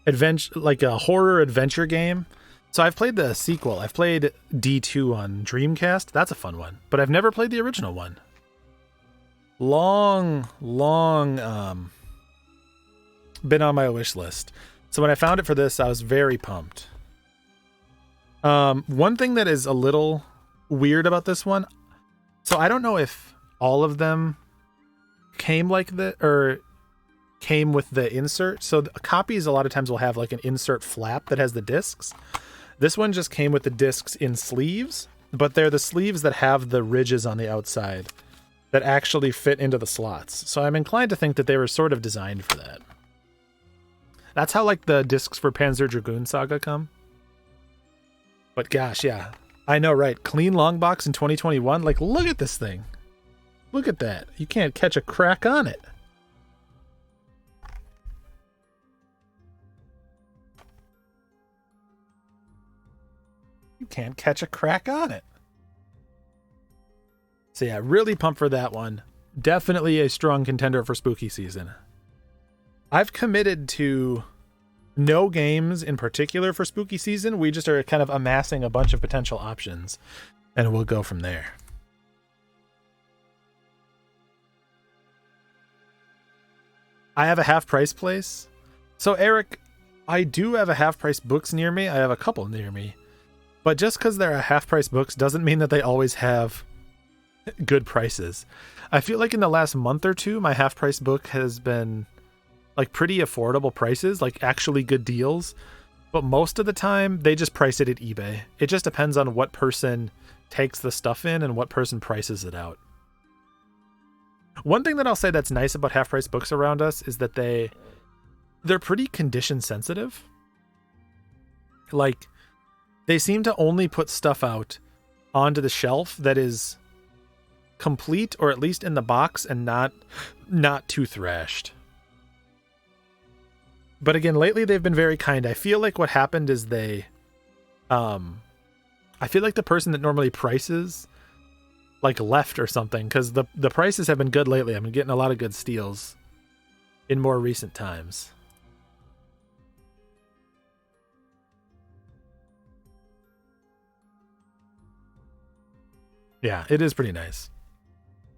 Adventure, like a horror adventure game. So I've played the sequel. I've played D2 on Dreamcast. That's a fun one. But I've never played the original one. Long been on my wish list. So when I found it for this, I was very pumped. One thing that is a little weird about this one, so I don't know if all of them came like the, or came with the insert. So the copies a lot of times will have like an insert flap that has the discs. This one just came with the discs in sleeves, but they're the sleeves that have the ridges on the outside that actually fit into the slots. So I'm inclined to think that they were sort of designed for that. That's how like the discs for Panzer Dragoon Saga come. But gosh, yeah. I know, right? Clean long box in 2021. Like, look at this thing. Look at that. You can't catch a crack on it. You can't catch a crack on it. So yeah, really pumped for that one. Definitely a strong contender for spooky season. I've committed to no games in particular for spooky season. We just are kind of amassing a bunch of potential options, and we'll go from there. I have a half-price place. So Eric, I do have a half-price books near me. I have a couple near me. But just because they're half-price books doesn't mean that they always have good prices. I feel like in the last month or two, my half-price book has been like pretty affordable prices, like actually good deals. But most of the time, they just price it at eBay. It just depends on what person takes the stuff in and what person prices it out. One thing that I'll say that's nice about half-price books around us is that they're pretty condition sensitive. Like, they seem to only put stuff out onto the shelf that is complete, or at least in the box, and not too thrashed. But again, lately they've been very kind. I feel like what happened is I feel like the person that normally prices like left or something, because the prices have been good lately. I've been getting a lot of good steals in more recent times. Yeah, it is pretty nice.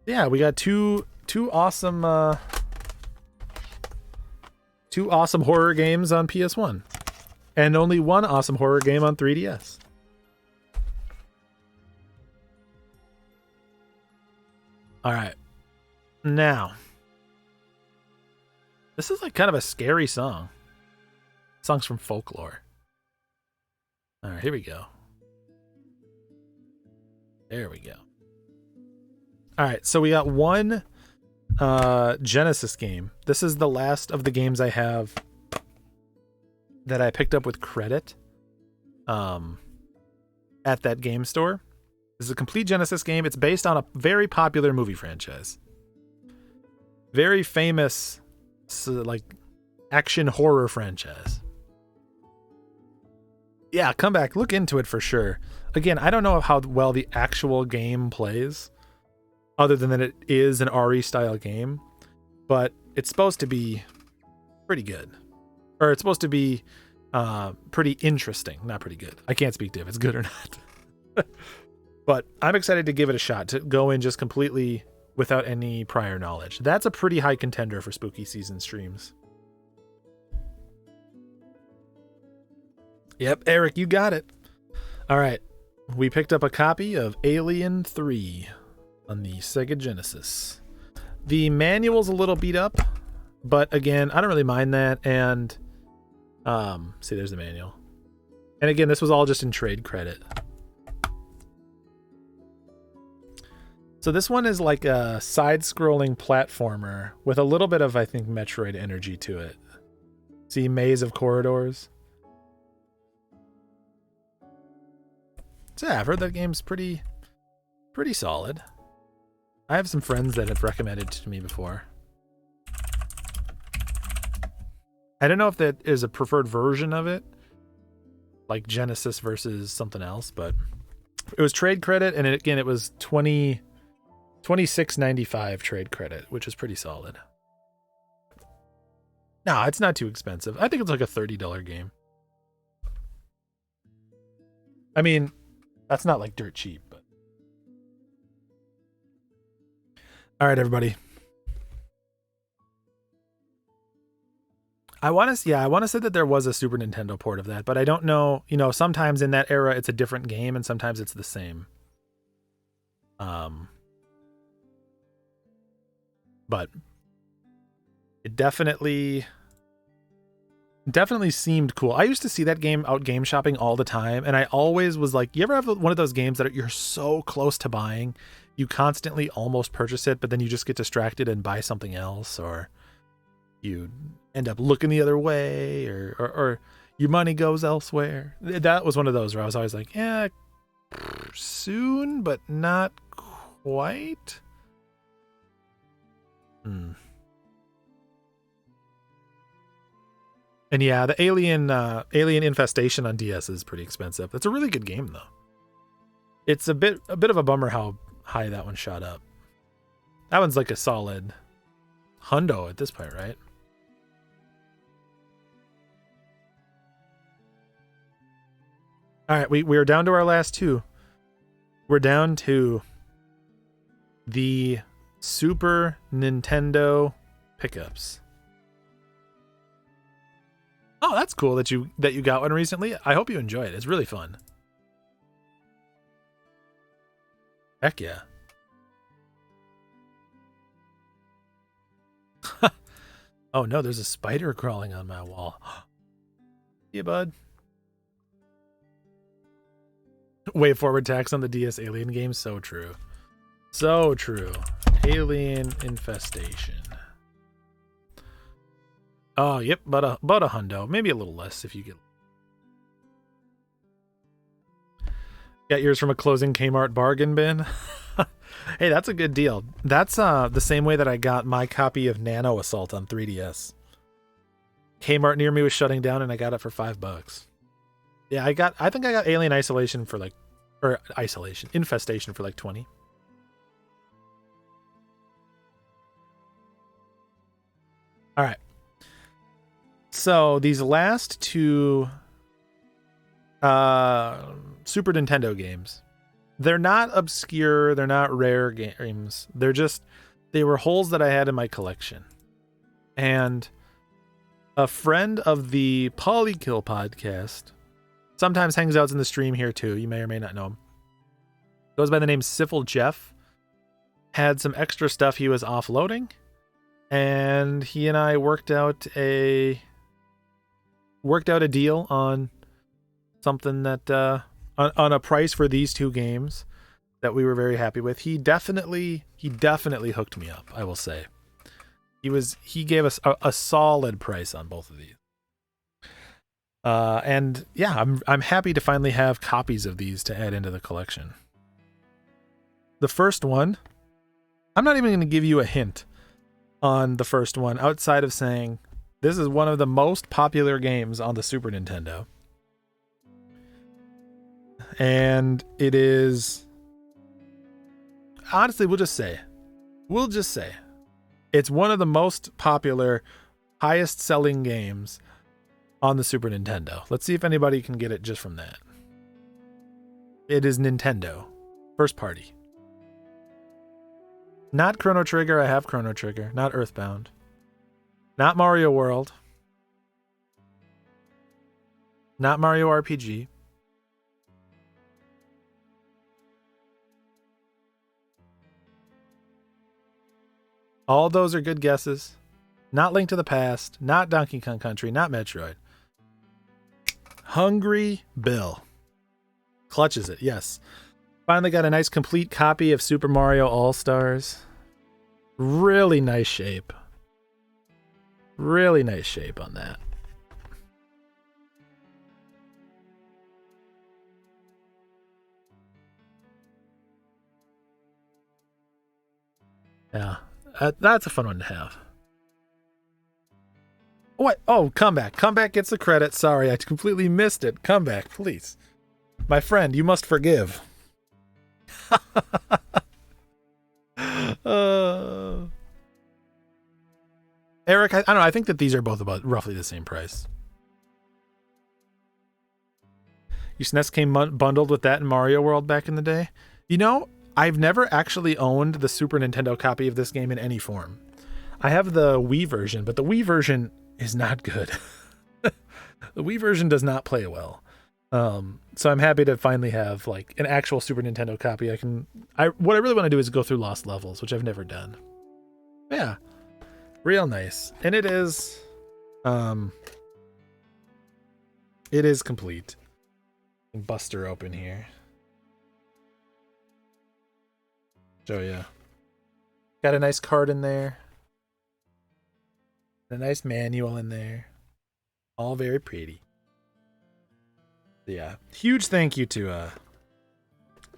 Yeah, we got two awesome horror games on PS1 and only one awesome horror game on 3DS. All right. Now, this is like kind of a scary song. Songs from Folklore. All right, here we go. There we go. All right, so we got one Genesis game. This is the last of the games I have that I picked up with credit at that game store. This is a complete Genesis game. It's based on a very popular movie franchise. Very famous, like, action horror franchise. Yeah, come back. Look into it for sure. Again, I don't know how well the actual game plays, other than that it is an RE-style game, but it's supposed to be pretty good. Or it's supposed to be pretty interesting. Not pretty good. I can't speak to if it's good or not. But I'm excited to give it a shot, to go in just completely without any prior knowledge. That's a pretty high contender for spooky season streams. Yep, Eric, you got it. All right. We picked up a copy of Alien 3 on the Sega Genesis. The manual's a little beat up, but again, I don't really mind that. And see, there's the manual. And again, this was all just in trade credit. So this one is like a side-scrolling platformer with a little bit of, I think, Metroid energy to it. See, maze of corridors. So yeah, I've heard that game's pretty solid. I have some friends that have recommended it to me before. I don't know if that is a preferred version of it, like Genesis versus something else, but it was trade credit, and it was $26.95 trade credit, which is pretty solid. No, it's not too expensive. I think it's like a $30 game. I mean, that's not like dirt cheap, but. All right, everybody. I want to say that there was a Super Nintendo port of that, but I don't know. You know, sometimes in that era it's a different game, and sometimes it's the same. But it definitely seemed cool. I used to see that game out game shopping all the time, and I always was like, you ever have one of those games that you're so close to buying, you constantly almost purchase it, but then you just get distracted and buy something else, or you end up looking the other way, or your money goes elsewhere. That was one of those where I was always like, yeah, soon, but not quite. And yeah, the Alien Infestation on DS is pretty expensive. It's a really good game though. It's a bit of a bummer how high that one shot up. That one's like a solid hundo at this point, right? All right, we're down to our last two. We're down to the Super Nintendo pickups. Oh, that's cool that you got one recently. I hope you enjoy it. It's really fun. Heck yeah. Oh no, there's a spider crawling on my wall. Yeah, bud. Way forward tax on the DS Alien game. So true. So true. Alien Infestation. Oh, yep, about a hundo. Maybe a little less if you get. Got yours from a closing Kmart bargain bin. Hey, that's a good deal. That's the same way that I got my copy of Nano Assault on 3DS. Kmart near me was shutting down, and I got it for $5. Yeah, I think I got Alien Infestation for like 20. All right. So these last two Super Nintendo games They're not obscure, they're not rare games. They were holes that I had in my collection. And a friend of the Polykill podcast sometimes hangs out in the stream here too. You may or may not know him. Goes by the name Syphil Jeff. Had some extra stuff he was offloading, and he and I worked out a deal on something that on a price for these two games that we were very happy with. He definitely hooked me up, I will say. He gave us a solid price on both of these. And yeah, I'm happy to finally have copies of these to add into the collection. The first one, I'm not even going to give you a hint on the first one outside of saying this is one of the most popular games on the Super Nintendo. And it is, honestly, we'll just say it's one of the most popular, highest selling games on the Super Nintendo. Let's see if anybody can get it just from that. It is Nintendo. First party. Not Chrono Trigger. I have Chrono Trigger. Not Earthbound. Not Mario World. Not Mario RPG. All those are good guesses. Not Link to the Past. Not Donkey Kong Country. Not Metroid. Hungry Bill. Clutches it, yes. Finally got a nice complete copy of Super Mario All-Stars. Really nice shape. Really nice shape on that. Yeah, that's a fun one to have. What? Oh, Comeback. Comeback gets the credit. Sorry, I completely missed it. Comeback, please. My friend, you must forgive. Eric, I don't know. I think that these are both about roughly the same price. Your SNES came bundled with that in Mario World back in the day. You know, I've never actually owned the Super Nintendo copy of this game in any form. I have the Wii version, but the Wii version is not good. The Wii version does not play well. So I'm happy to finally have like an actual Super Nintendo copy. What I really want to do is go through Lost Levels, which I've never done. Yeah. Real nice. And it is complete. Bust her open here. Show ya. Got a nice card in there. A nice manual in there. All very pretty. Yeah. Huge thank you to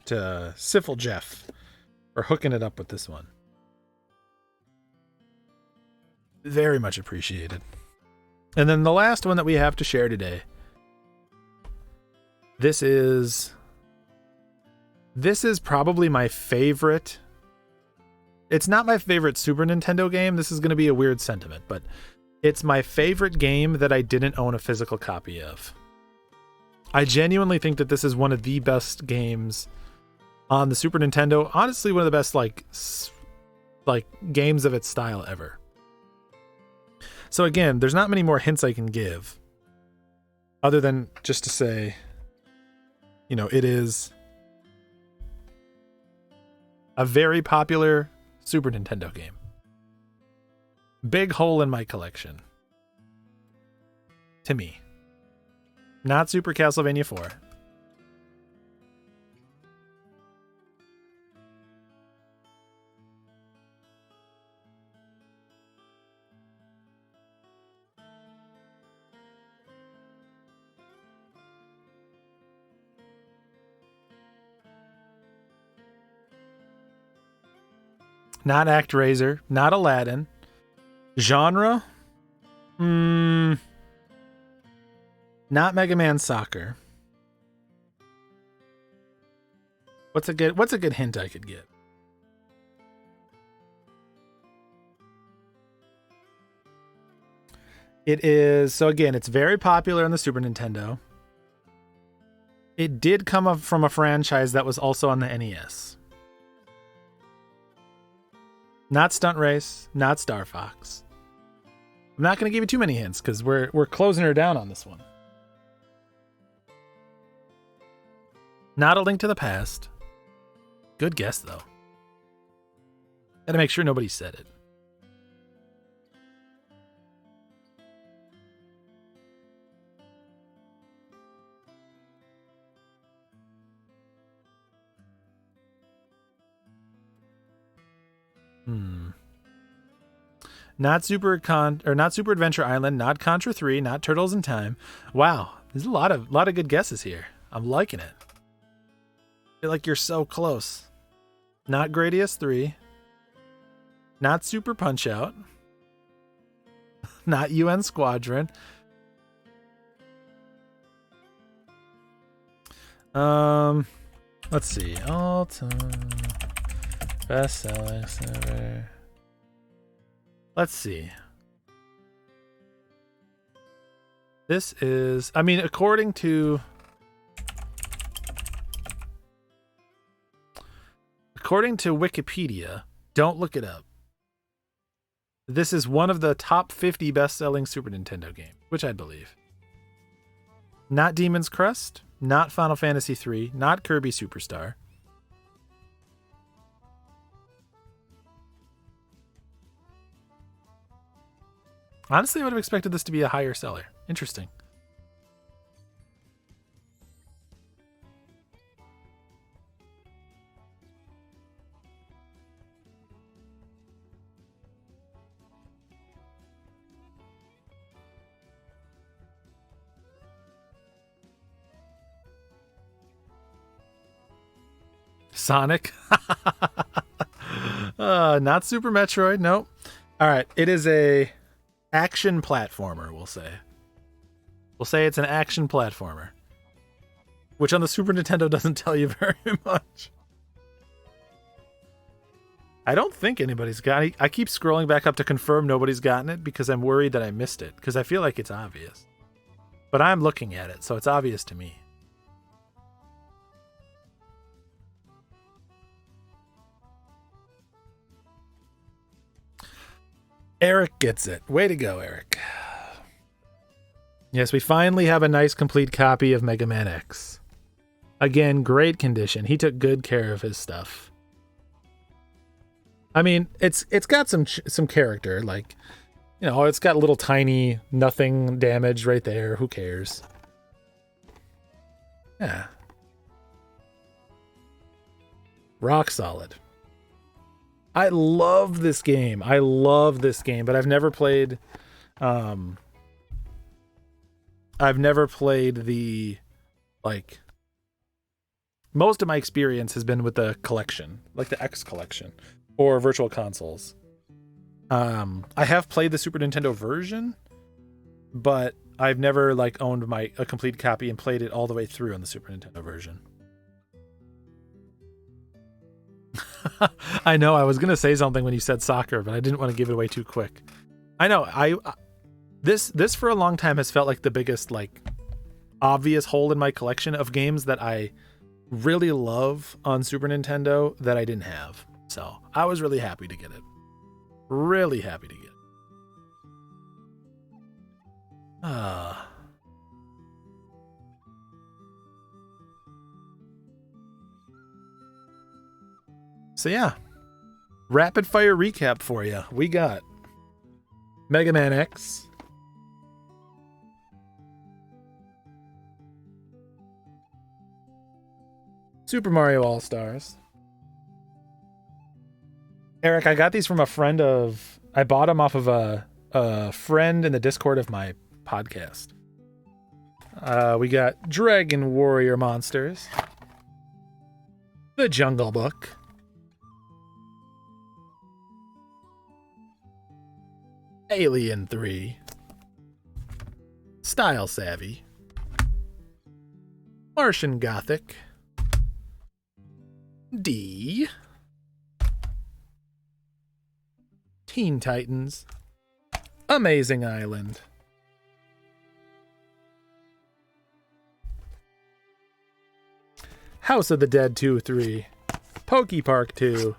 Syphil Jeff for hooking it up with this one. Very much appreciated. And then the last one that we have to share today. This is probably my favorite. It's not my favorite Super Nintendo game. This is going to be a weird sentiment, but it's my favorite game that I didn't own a physical copy of. I genuinely think that this is one of the best games on the Super Nintendo. Honestly, one of the best like games of its style ever. So again, there's not many more hints I can give other than just to say, you know, it is a very popular Super Nintendo game. Big hole in my collection. To me. Not Super Castlevania 4. Not ActRaiser. Not Aladdin. Genre? Not Mega Man Soccer. What's a good hint I could get? It is, so again, it's very popular on the Super Nintendo. It did come up from a franchise that was also on the NES. Not Stunt Race, not Star Fox. I'm not going to give you too many hints because we're closing her down on this one. Not A Link to the Past. Good guess, though. Gotta make sure nobody said it. Not Super Adventure Island, not Contra 3, not Turtles in Time. Wow, there's a lot of good guesses here. I'm liking it. I feel like you're so close. Not Gradius 3. Not Super Punch Out. Not UN Squadron. Let's see. All time best-selling ever. Let's see. This is, I mean, according to Wikipedia, don't look it up. This is one of the top 50 best-selling Super Nintendo games, which I believe. Not Demon's Crest, not Final Fantasy III, not Kirby Superstar. Honestly, I would have expected this to be a higher seller. Interesting. Sonic. Not Super Metroid. Nope. All right. It is a action platformer, we'll say. We'll say it's an action platformer. Which on the Super Nintendo doesn't tell you very much. I don't think anybody's got it. I keep scrolling back up to confirm nobody's gotten it because I'm worried that I missed it. Because I feel like it's obvious. But I'm looking at it, so it's obvious to me. Eric gets it. Way to go, Eric. Yes, we finally have a nice complete copy of Mega Man X. Again, great condition. He took good care of his stuff. I mean, it's got some character, like, you know, it's got a little tiny nothing damage right there. Who cares? Yeah. Rock solid. I love this game. But I've never played the, like, most of my experience has been with the collection, like the X collection or Virtual Consoles. I have played the Super Nintendo version, but I've never like owned a complete copy and played it all the way through on the Super Nintendo version. I know I was going to say something when you said soccer, but I didn't want to give it away too quick. I know this for a long time has felt like the biggest, like, obvious hole in my collection of games that I really love on Super Nintendo that I didn't have. So I was really happy to get it. Really happy to get it. So yeah, rapid fire recap for you. We got Mega Man X, Super Mario All-Stars. Eric, I got these from a friend of... I bought them off of a friend in the Discord of my podcast. We got Dragon Warrior Monsters, The Jungle Book, Alien 3, Style Savvy, Martian Gothic, D, Teen Titans, Amazing Island, House of the Dead 2-3, Poke Park 2,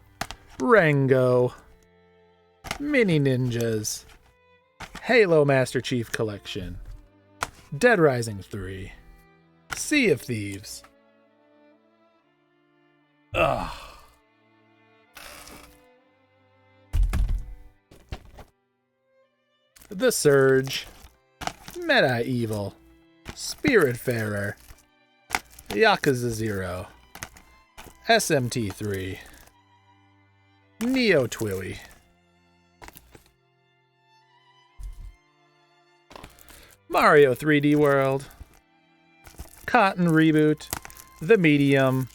Rango, Mini Ninjas, Halo Master Chief Collection, Dead Rising 3, Sea of Thieves. Ugh. The Surge, Medieval, Spiritfarer, Yakuza 0, SMT3, Neo Twiwi, Mario 3D World, Cotton Reboot, The Medium,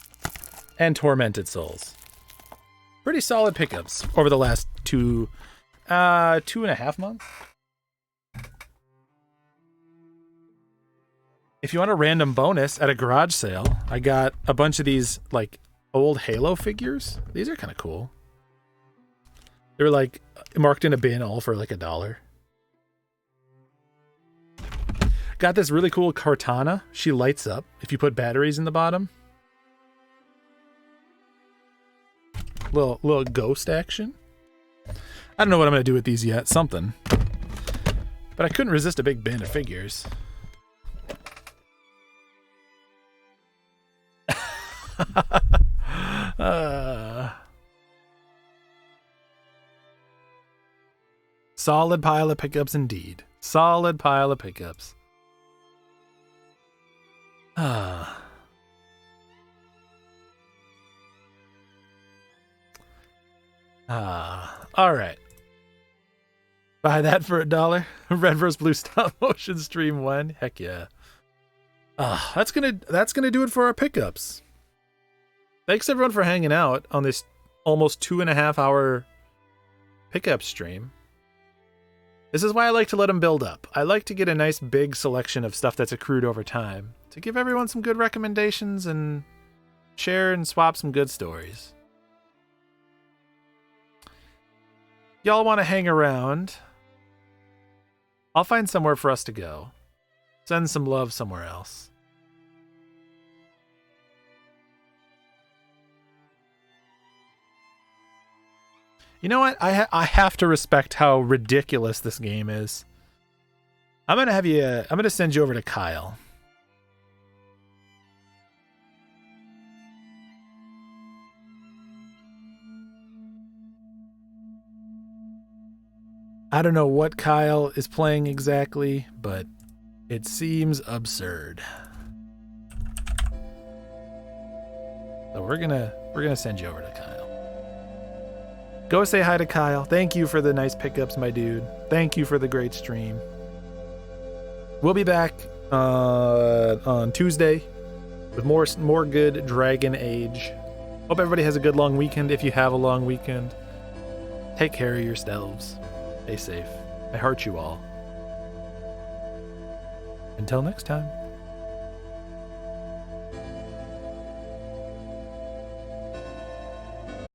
and Tormented Souls. Pretty solid pickups over the last 2.5 months. If you want a random bonus at a garage sale, I got a bunch of these like old Halo figures. These are kind of cool. They were like marked in a bin all for like $1. Got this really cool Cortana. She lights up if you put batteries in the bottom. Little ghost action. I don't know what I'm going to do with these yet. Something. But I couldn't resist a big bin of figures. Solid pile of pickups indeed. Solid pile of pickups. All right. Buy that for $1. Red vs. Blue stop motion stream 1. Heck yeah. That's gonna do it for our pickups. Thanks everyone for hanging out on this almost 2.5 hour pickup stream. This is why I like to let them build up. I like to get a nice big selection of stuff that's accrued over time to give everyone some good recommendations and share and swap some good stories. Y'all want to hang around? I'll find somewhere for us to go. Send some love somewhere else. You know what? I have to respect how ridiculous this game is. I'm gonna send you over to Kyle. I don't know what Kyle is playing exactly, but it seems absurd. So we're gonna send you over to Kyle. Go say hi to Kyle. Thank you for the nice pickups, my dude. Thank you for the great stream. We'll be back on Tuesday with more good Dragon Age. Hope everybody has a good long weekend. If you have a long weekend, take care of yourselves. Stay safe. I heart you all. Until next time.